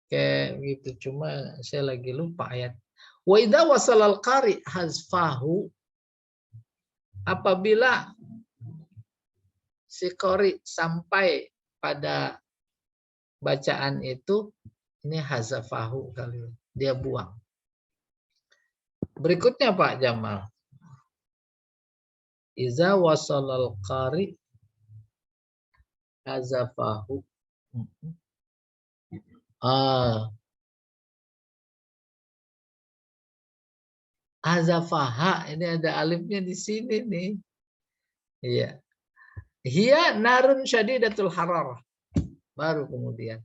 kayak gitu, cuma saya lagi lupa ayat. Wa idza wasalal qari hazfahu, apabila si qari sampai pada bacaan itu, ini hazafahu kali, dia buang. Berikutnya Pak Jamal. Iza wasalal qari hazafahu. Hazafaha, ini ada alifnya di sini nih. Iya. Hiya narun syadidatul hararah. Baru kemudian.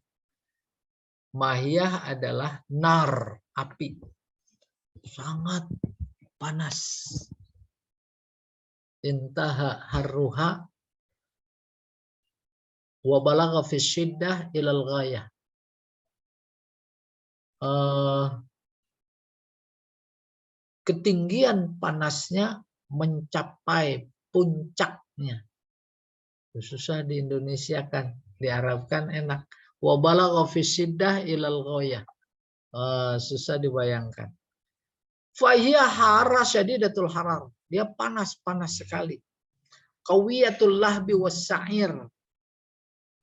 Mahiyah adalah nar, api. Sangat panas. Intaha harruha wa balagha fi syiddah ilal ghayah. Ketinggian panasnya mencapai puncaknya. Susah di Indonesia kan, diarabkan enak. Wa balagha fi syiddah ilal ghayah. Susah dibayangkan. Fahiya harra syadidatul harar. Dia panas sekali. Qawiyatul lahbi was sa'ir.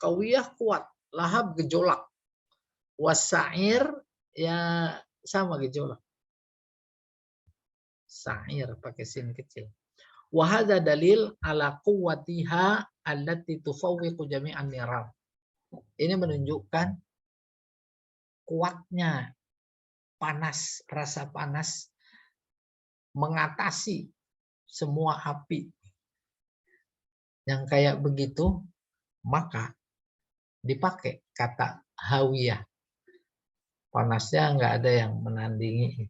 Qawiyah kuat, lahab gejolak. Was sa'ir ya sama gejolak. Sa'ir pakai sin kecil. Wa hadza dalil ala quwwatiha allati tufawwiqu jami'an nirar. Ini menunjukkan kuatnya panas, rasa panas mengatasi semua api. Yang kayak begitu, maka dipakai kata hawiyah. Panasnya nggak ada yang menandingi.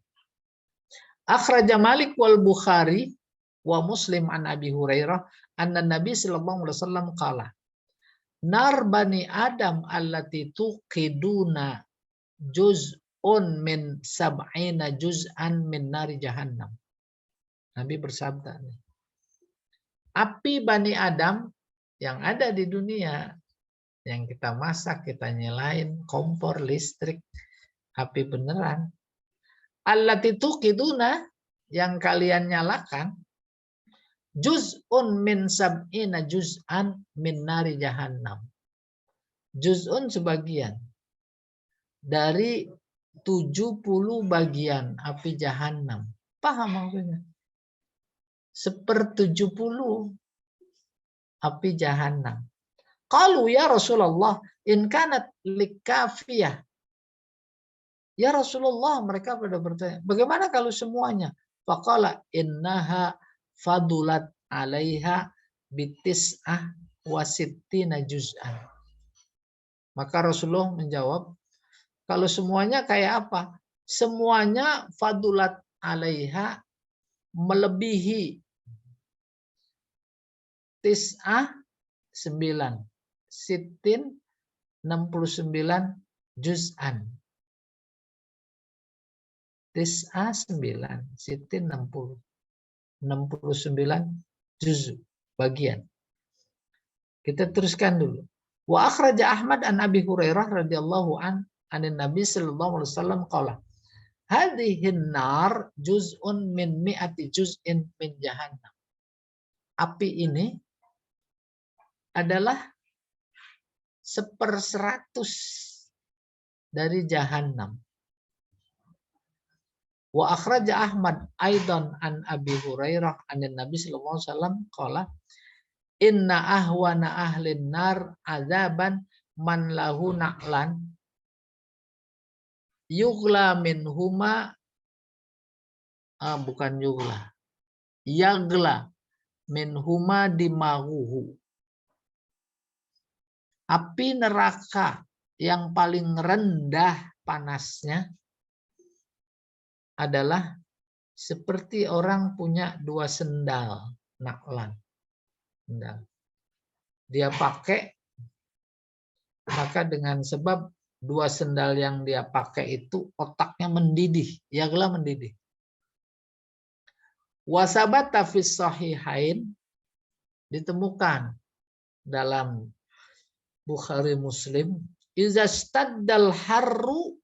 Akhraja Malik wal Bukhari wa Muslim an Abi Hurairah anna Nabi sallallahu alaihi wasallam qala nar bani Adam allati tuqiduna juz'un min sab'ina juz'an min nari jahannam. Nabi bersabda, api Bani Adam yang ada di dunia, yang kita masak, kita nyalain, kompor, listrik, api beneran. Allati tuqiduna, yang kalian nyalakan, juz'un min sab'ina juz'an min nari jahannam. Juz'un sebagian dari 70 bagian api jahannam. Paham maksudnya? 1/70 api jahannam. Qalu ya Rasulullah in kanat likafiyah. Ya Rasulullah, mereka pada bertanya, bagaimana kalau semuanya? Faqala innaha fadulat alaiha bitis'ah wasittina juz'an. Maka Rasulullah menjawab, kalau semuanya kayak apa? Semuanya fadulat alaiha, melebihi tis'ah 9, sitin 69 juz'an. Tis'ah 9, sitin 60. 69 juz bagian. Kita teruskan dulu. Wa akhraja Ahmad an Abi Hurairah radhiyallahu anin Nabi sallallahu alaihi wasallam qala hadhihin nar juz'un min mi'ati juz'in min jahannam. Api ini adalah 1/100 dari jahannam. Wa akhraja Ahmad aidan an Abi Hurairah anin Nabi sallallahu alaihi wasallam qala inna ahwana ahlin nar azaban man lahu na'lan yughla min huma bukan yughla yagla min huma dimaguhu. Api neraka yang paling rendah panasnya adalah seperti orang punya 2 sendal naklan. Sendal. Dia pakai, maka dengan sebab 2 sendal yang dia pakai itu otaknya mendidih, yagla mendidih. Wasabata fis sahihain, ditemukan dalam Bukhari Muslim, iza staddal harru,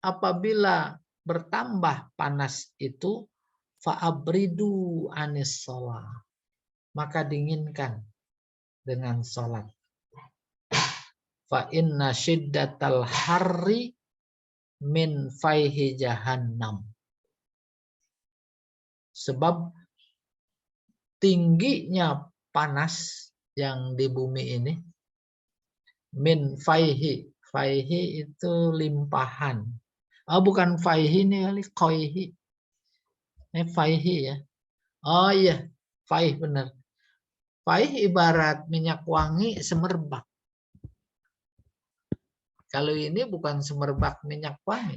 apabila bertambah panas itu, fa'abridu anis sholat, maka dinginkan dengan sholat. Fa inna syiddatal harri min faihi jahannam. Sebab tingginya panas yang di bumi ini, min faihi. Faihi itu limpahan. Bukan faihi ini kali, koihi. Faihi ya. Oh iya, faih benar. Faih ibarat minyak wangi semerbak. Kalau ini bukan semerbak minyak wangi.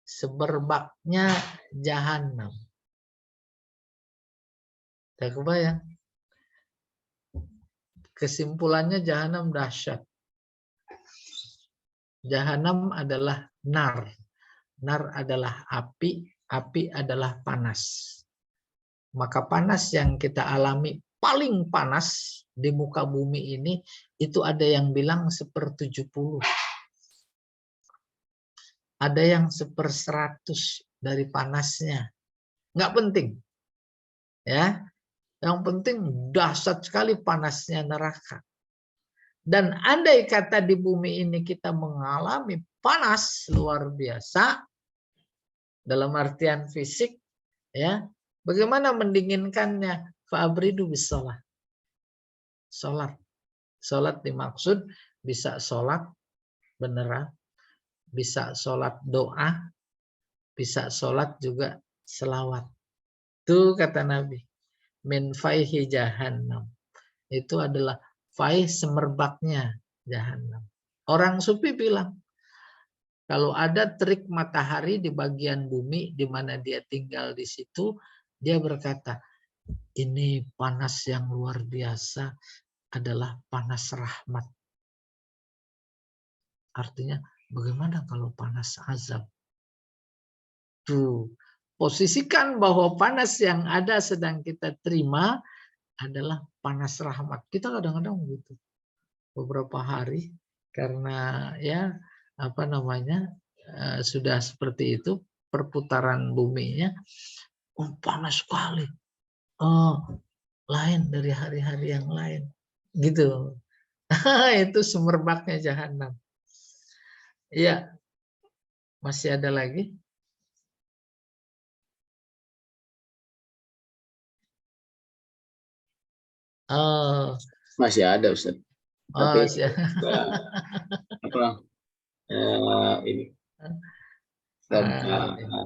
Semerbaknya jahanam. Tak kebayang. Kesimpulannya jahanam dahsyat. Jahanam adalah nar. Nar adalah api, api adalah panas. Maka panas yang kita alami paling panas di muka bumi ini, itu ada yang bilang 1/70. Ada yang 1/100 dari panasnya. Nggak penting. Ya, yang penting dahsyat sekali panasnya neraka. Dan andai kata di bumi ini kita mengalami panas luar biasa, dalam artian fisik, ya, bagaimana mendinginkannya? Fa'abridu bisalah. Sholat. Sholat dimaksud bisa sholat beneran, bisa sholat doa, bisa sholat juga selawat. Itu kata Nabi. Min faihi jahannam. Itu adalah faih semerbaknya jahanam. Orang sufi bilang, kalau ada terik matahari di bagian bumi di mana dia tinggal di situ, dia berkata, ini panas yang luar biasa adalah panas rahmat. Artinya, bagaimana kalau panas azab? Tuh, posisikan bahwa panas yang ada sedang kita terima adalah panas rahmat. Kita kadang-kadang begitu. Beberapa hari karena ya apa namanya sudah seperti itu perputaran buminya panas sekali. Lain dari hari-hari yang lain. Gitu. Itu semerbaknya jahanam. Iya. Masih ada lagi? Masih ada, Ustaz. Tapi ini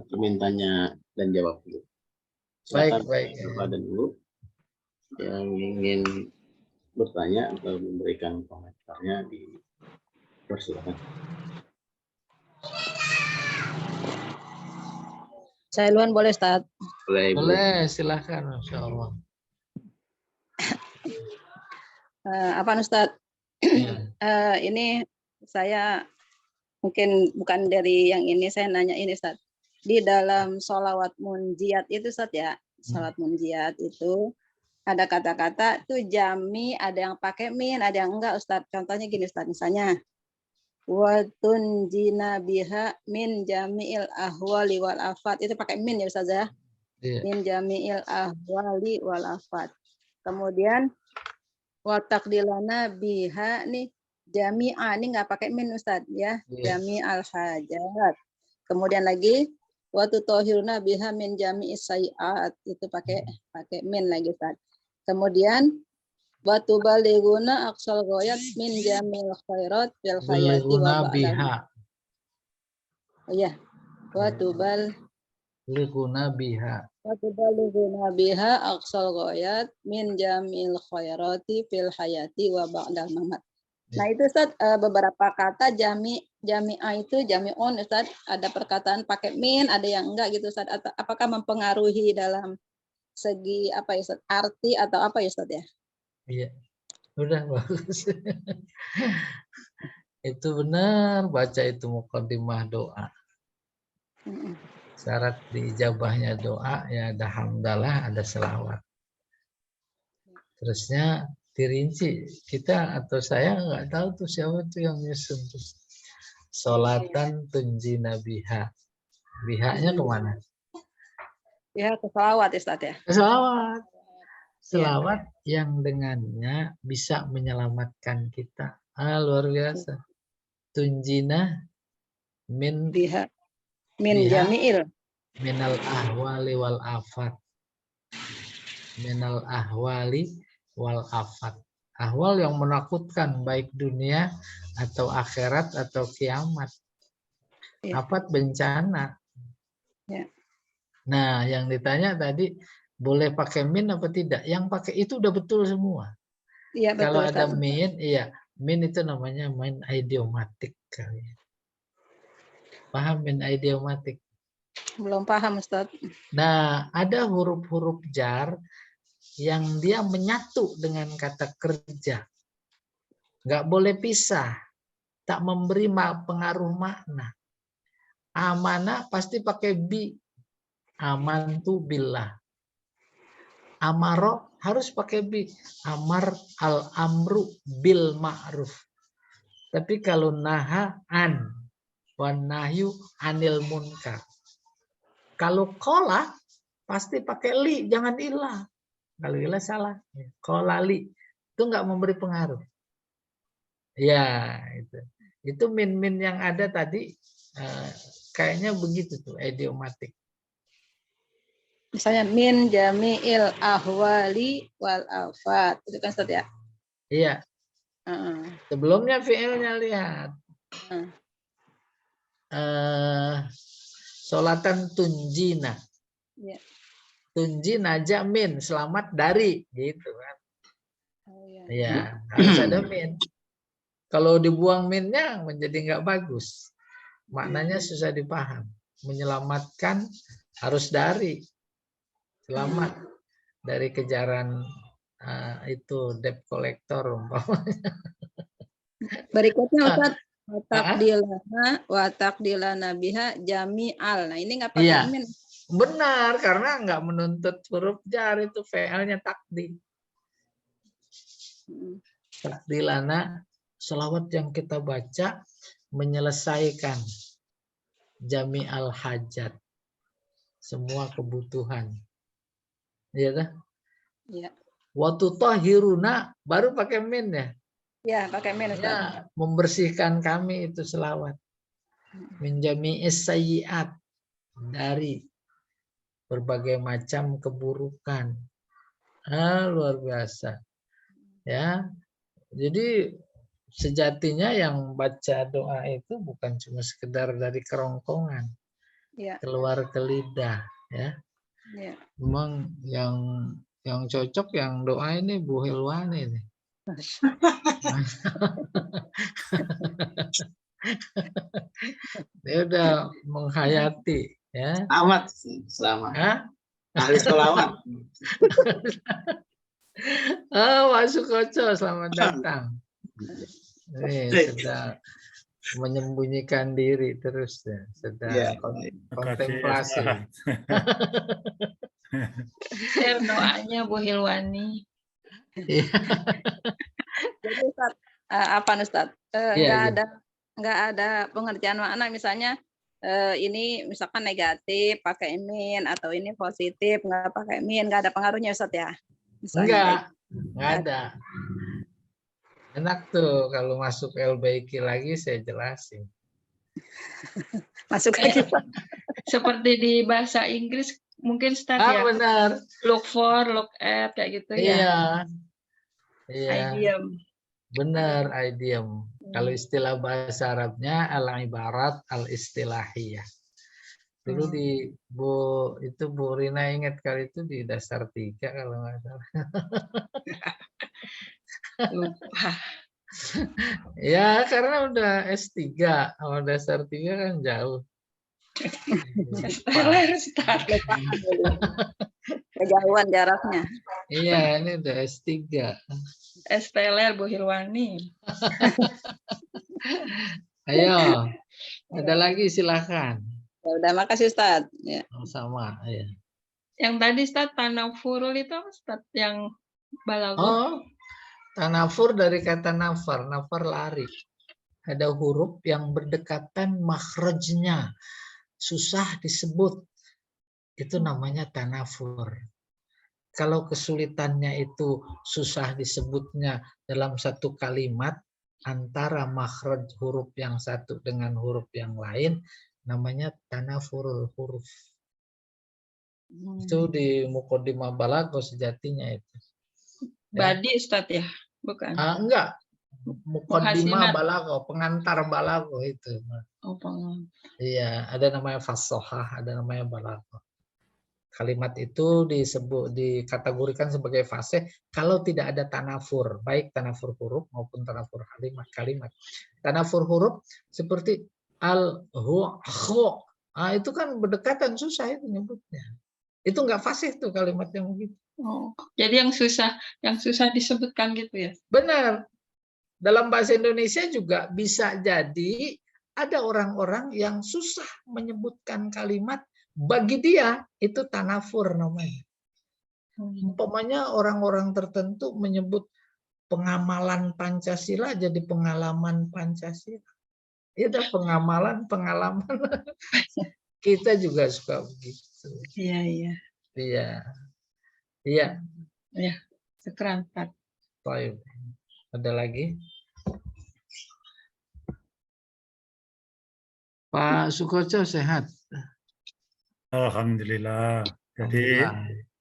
permintaannya dan jawab dulu. Silakan Baik. Bapak dan Ibu yang ingin bertanya atau memberikan komentarnya dipersilakan. Saya duluan boleh, Ustaz? Boleh, silakan, Masya Allah. Apa Ustaz? Ini saya mungkin bukan dari yang ini, saya nanya ini Ustaz. Di dalam sholawat munjiat itu Ustaz ya, sholawat munjiat itu ada kata-kata tuh jami, ada yang pakai min, ada yang enggak Ustaz. Contohnya gini Ustaz, misalnya wa tunjina biha min jami'il ahwali wal afat, itu pakai min ya Ustaz ya. Min jami'il ahwali wal afat. Kemudian wa taqdilana biha nih jami'a, ini nggak pakai min Ustaz ya, jami'al hajat. Kemudian lagi wa tutahhiruna biha min jami'is sayiat, itu pakai min lagi Ustaz. Kemudian wa tubalighuna aqsal ghayat min jami'il khairat fil hayati wa ba'da. Oh iya, wa tubalighuna biha. Watubalighuna biha aqsal ghayat min jamil khairati fil hayati wa ba'dal mamat. Nah itu Ustaz, beberapa kata jami'ah itu jami'un Ustaz, ada perkataan pakai min, ada yang enggak gitu Ustaz. Apakah mempengaruhi dalam segi apa ya Ustaz, arti atau apa ya Ustaz ya? Iya. Udah bagus. Itu benar, baca itu muqaddimah doa. Syarat diijabahnya doa ya ada hamdalah, ada selawat. Terusnya dirinci, kita atau saya nggak tahu tuh siapa tuh yang nyusun tuh. Sholatan tunjina biha. Bihanya kemana? Ya ke selawat Ustaz ya. Selawat. Selawat yang dengannya bisa menyelamatkan kita. Luar biasa. Tunjina min biha. Min jami'il. Minal ahwali wal afat. Minal ahwali wal afat. Ahwal yang menakutkan baik dunia atau akhirat atau kiamat. Afat bencana. Nah, yang ditanya tadi boleh pakai min apa tidak? Yang pakai itu udah betul semua. Iya betul Kalau ada Ustaz. min, iya, min itu namanya min idiomatik kali. Paham min idiomatik? Belum paham Ustaz. Nah, ada huruf-huruf jar yang dia menyatu dengan kata kerja. Nggak boleh pisah. Tak memberi pengaruh makna. Amanah pasti pakai bi. Amantu billah. Amaro harus pakai bi. Amar al-amru bil ma'ruf. Tapi kalau naha an. Wan nahyu anil munkar. Kalau kola pasti pakai li, jangan ilah. Kalau ilah salah. Kola li. Itu nggak memberi pengaruh. Ya, itu. Itu min-min yang ada tadi kayaknya begitu tuh, idiomatik. Misalnya min jami'il ahwali wal afat. Itu kan Ustaz ya? Iya. Sebelumnya fi'ilnya lihat. Solatan tunjina. Iya. Tunjina jamin, selamat dari. Gitu kan. Oh, iya. Ya, harus ada min. Kalau dibuang minnya menjadi nggak bagus. Maknanya susah dipaham. Menyelamatkan harus dari. Selamat dari kejaran itu debt collector umpamanya. Berikutnya Ustaz, watakdilana biha jami'al. Nah, ini nggak pakai min. Benar, karena nggak menuntut huruf jar, itu fi'ilnya takdi. Takdilana, selawat yang kita baca menyelesaikan jami'al hajat, semua kebutuhan. Iya dah? Iya. Waktu tahiruna baru pakai min ya? Ya, pakai min. Ya, membersihkan kami itu selawat. Menjami'is sayyiat, dari berbagai macam keburukan. Luar biasa. Ya. Jadi sejatinya yang baca doa itu bukan cuma sekedar dari kerongkongan. Ya. Keluar ke lidah, ya. Ya. Memang yang cocok yang doa ini Bu Hilwani nih. Dia udah menghayati, ya. Selamat. Ahli sholawat. Pak Sukoco, selamat datang. Ini sedang menyembunyikan diri terus ya, sedang kontemplasi. Share doanya Bu Hilwani. Jadi Ustaz, apa Ustaz? Nggak ada pengertian makna, misalnya ini misalkan negatif pakai min, atau ini positif nggak pakai min, nggak ada pengaruhnya Ustaz ya? Misalnya, nggak ada. Enak tuh kalau masuk LBQ lagi saya jelasin. Masuk lagi Pak. Seperti di bahasa Inggris mungkin Ustaz ya. Benar. Look for, look at kayak gitu ya. Iya. Idiom. Benar, idiom. Kalau istilah bahasa Arabnya al-ibarat al-istilahiyah. Dulu di Bu Rina ingat kali itu di dasar 3 kalau nggak salah. Lupa. Ya karena udah S3, sama dasar 3 kan jauh. Kejauhan jaraknya. Iya, ini udah S3. STLR Bu Hilwani. Ayo, ada lagi silakan. Ya udah, makasih Ustaz. Ya. Sama, ya. Yang tadi Ustaz tanafurul itu apa Ustaz? Yang balaghah. Oh, tanafur dari kata nafar, nafar lari. Ada huruf yang berdekatan makhrajnya, susah disebut. Itu namanya tanafur. Kalau kesulitannya itu susah disebutnya dalam satu kalimat antara makhraj huruf yang satu dengan huruf yang lain, namanya tanafurul huruf. Itu di Muqaddimah Balaghah sejatinya itu. Badi Ustaz ya? Bukan. Enggak. Muqaddimah Balaghah, pengantar Balaghah itu. Oh, pengantar. Iya, ada namanya fasohah, ada namanya Balaghah. Kalimat itu dikategorikan sebagai fase kalau tidak ada tanafur, baik tanafur huruf maupun tanafur kalimat. Tanafur huruf seperti al, hu, kho. Itu kan berdekatan, susah itu nyebutnya. Itu nggak fasih tuh kalimat yang begitu. Oh, jadi yang susah disebutkan gitu ya? Benar. Dalam bahasa Indonesia juga bisa jadi ada orang-orang yang susah menyebutkan kalimat, bagi dia itu tanafur namanya. Umpamanya orang-orang tertentu menyebut pengamalan Pancasila jadi pengalaman Pancasila. Itu pengamalan. Kita juga suka begitu. Iya. Iya. Ya, sekerangkat. Baik. Ada lagi? Pak Sukoco sehat? Alhamdulillah. Jadi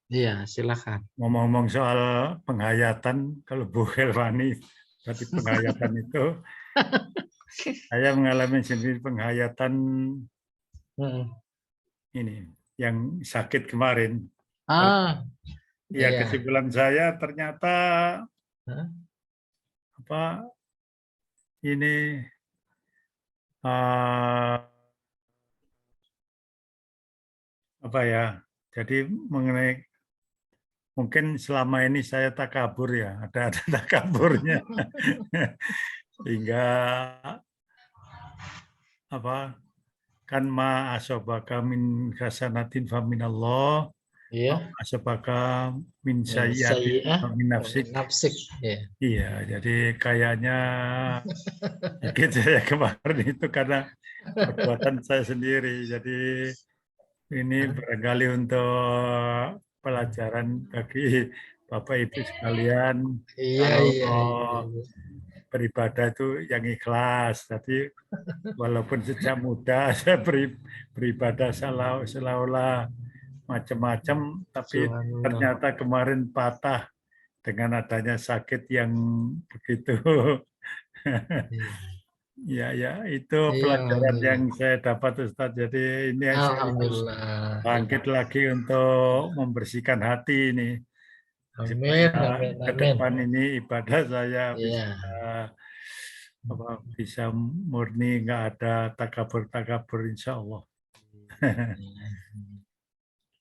iya, silakan. ngomong-ngomong soal penghayatan, kalau Bu Helvani tadi penghayatan itu, saya mengalami sendiri penghayatan ini yang sakit kemarin. Ya, iya. kesimpulan saya ternyata ini jadi mengenai mungkin selama ini saya takabur ya, ada takaburnya. Sehingga kan ma asobaka min hasanatin fa minallah, asobaka min sayyi'atin fa min nafsik. Iya, jadi kayaknya sakit saya kemarin itu karena perbuatan saya sendiri. Jadi ini barangkali untuk pelajaran bagi Bapak Ibu sekalian. Kalau beribadah itu yang ikhlas. Jadi walaupun sejak muda saya beribadah seolah-olah macam-macam, tapi ternyata kemarin patah dengan adanya sakit yang begitu. Ya, itu pelajaran yang saya dapat, Ustaz. Jadi ini saya bangkit lagi untuk membersihkan hati ini. Supaya ke depan ini ibadah saya bisa murni, nggak ada takabur, insya Allah.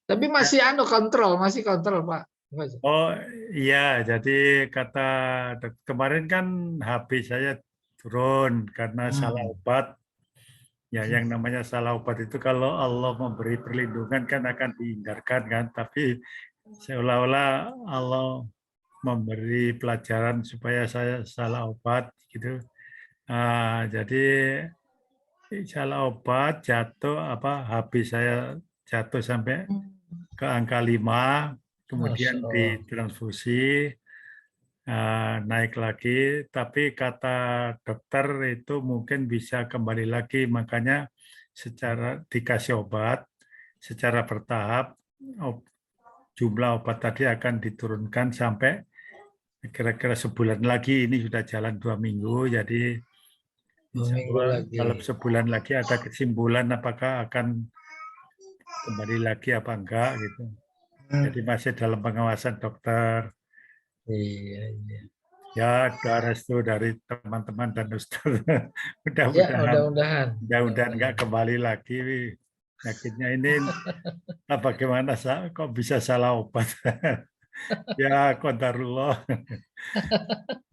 Tapi masih masih kontrol Pak. Oh iya, jadi kata kemarin kan HP saya turun karena salah obat. Ya, yang namanya salah obat itu kalau Allah memberi perlindungan kan akan dihindarkan kan, tapi seolah-olah Allah memberi pelajaran supaya saya salah obat gitu. Jadi salah obat jatuh HP saya jatuh sampai ke angka 5, kemudian ditransfusi naik lagi, tapi kata dokter itu mungkin bisa kembali lagi, makanya dikasih obat secara bertahap, jumlah obat tadi akan diturunkan sampai kira-kira sebulan lagi. Ini sudah jalan 2 minggu, jadi insya Allah kalau sebulan lagi ada kesimpulan apakah akan kembali lagi apa enggak gitu. Jadi masih dalam pengawasan dokter. Iya. Ya, restu dari teman-teman dan Ustaz. Mudah-mudahan nggak kembali lagi penyakitnya ini. Bagaimana kok bisa salah obat? Ya, qadarullah.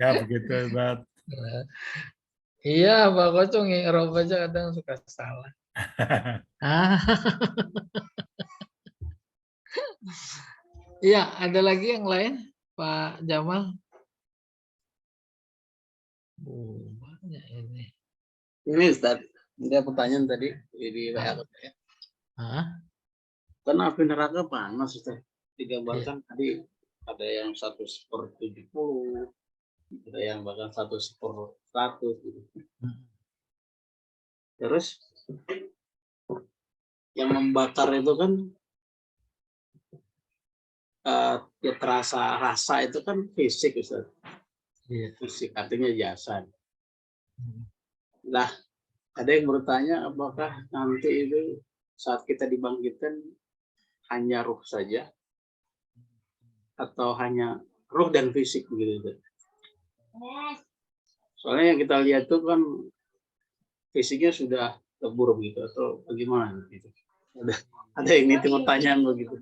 Ya, begitu, Ustaz. Iya, Pak Kocong Eropa aja kadang suka salah. Iya, ada lagi yang lain, Pak Jamal? Banyak ini. Ini Ustaz, ada pertanyaan tadi di WA saya. Kan api neraka panas, Ustaz. Digambarkan tadi ada yang 1/70, ada yang bahkan 1/100 gitu. Terus yang membakar itu kan ya terasa rasa itu kan fisik, Ustaz. Fisik artinya jasad. Nah, ada yang bertanya apakah nanti itu saat kita dibangkitkan hanya ruh saja atau hanya ruh dan fisik begitu? Soalnya yang kita lihat itu kan fisiknya sudah lebur gitu atau bagaimana gitu. Ada ini pertanyaan begitu.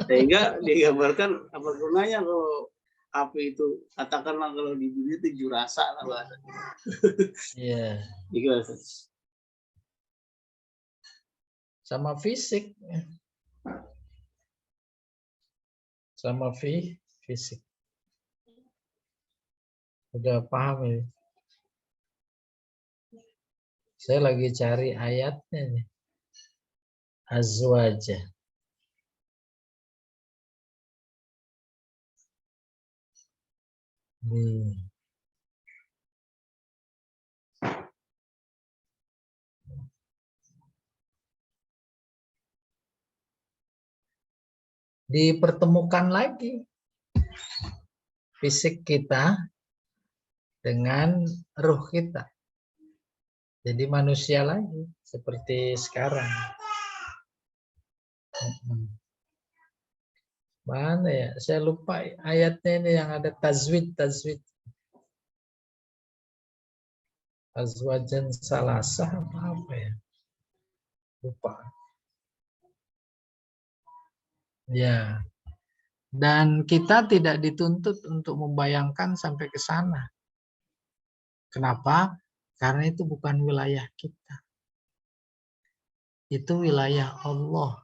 Sehingga digambarkan apa gunanya kalau api itu, katakanlah kalau di dunia itu jurasa lah bahasa. Iya. Gitu. Sama fisik. Sama fisik. Udah paham ya? Saya lagi cari ayatnya nih. Azwaja. Dipertemukan lagi fisik kita dengan ruh kita. Jadi manusia lagi seperti sekarang. Mana ya? Saya lupa ayatnya ini yang ada tazwid. Azwajan salasah apa ya? Lupa. Ya. Dan kita tidak dituntut untuk membayangkan sampai ke sana. Kenapa? Karena itu bukan wilayah kita. Itu wilayah Allah.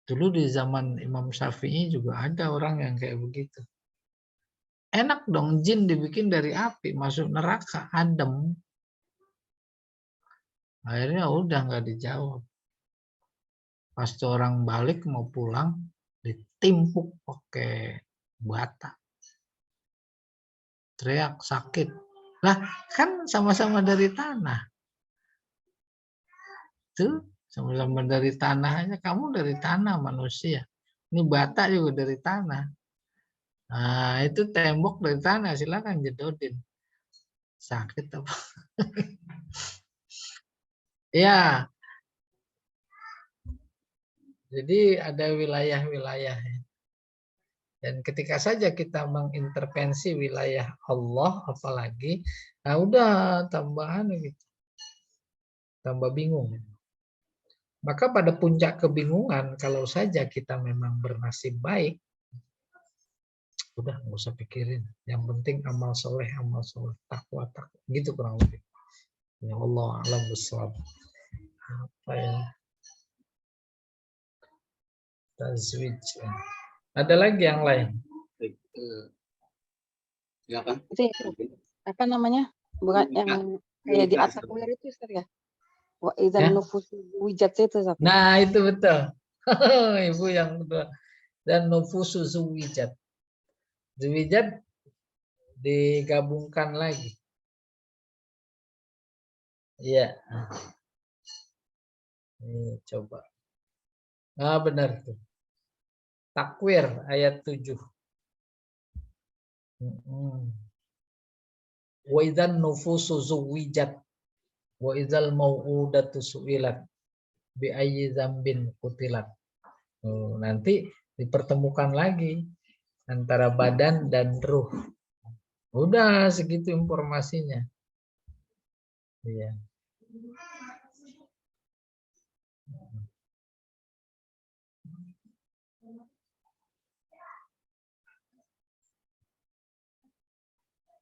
Dulu di zaman Imam Syafi'i juga ada orang yang kayak begitu. Enak dong jin dibikin dari api, masuk neraka, adem. Akhirnya udah nggak dijawab. Pas orang balik mau pulang, ditimpuk pakai bata. Teriak sakit. Lah kan sama-sama dari tanah. Tuh sama-sama dari tanah aja. Kamu dari tanah manusia. Ini bata juga dari tanah. Nah itu tembok dari tanah. Silakan jedodin. Sakit apa? Ya. Jadi ada wilayah-wilayah. Dan ketika saja kita mengintervensi wilayah Allah, apalagi, nah udah tambahan gitu. Tambah bingung. Maka pada puncak kebingungan, kalau saja kita memang bernasib baik, udah nggak usah pikirin. Yang penting amal soleh, takwa. Gitu kurang lebih. Ya Allah, alam besar. Apa ya? Tazwij. Ada lagi yang lain? Silakan. Apa namanya? Bukan yang kayak di atas itu Ustaz ya? Wa idzan nufusu wijat itu Ustaz. Nah, itu betul. Ibu yang kedua. Dan nufusu zuwijat. Zuwijat digabungkan lagi. Iya. Ini coba. Ah, benar tuh. Takwir ayat 7. Wa idzan nufusu zuwijat wa idzal mau'udatu su'ilat bi ayyi dzambin qutilat. Nanti dipertemukan lagi antara badan dan ruh. Udah segitu informasinya. Iya.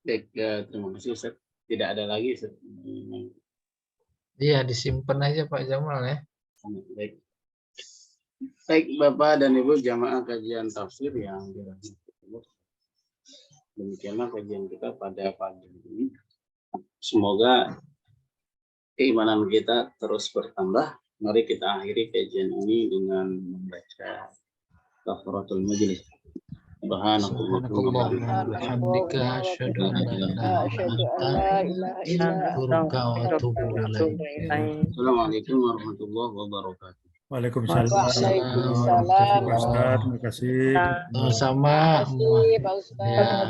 Baik, terima kasih Ustaz. Tidak ada lagi Ustaz. Iya, disimpan aja Pak Jamal ya. Baik. Baik Bapak dan Ibu jamaah kajian tafsir yang dirahmati Allah. Demikianlah kajian kita pada pagi ini. Semoga keimanan kita terus bertambah. Mari kita akhiri kajian ini dengan membaca kafaratul majelis. Subhanakallahumma wa bihamdika asyhadu an la ilaha illa anta astaghfiruka wa atubu ilaik. Assalamualaikum warahmatullahi wabarakatuh. Waalaikumsalam. Waalaikumsalam. Terima kasih. Sama. Terima kasih Pak Ustaz.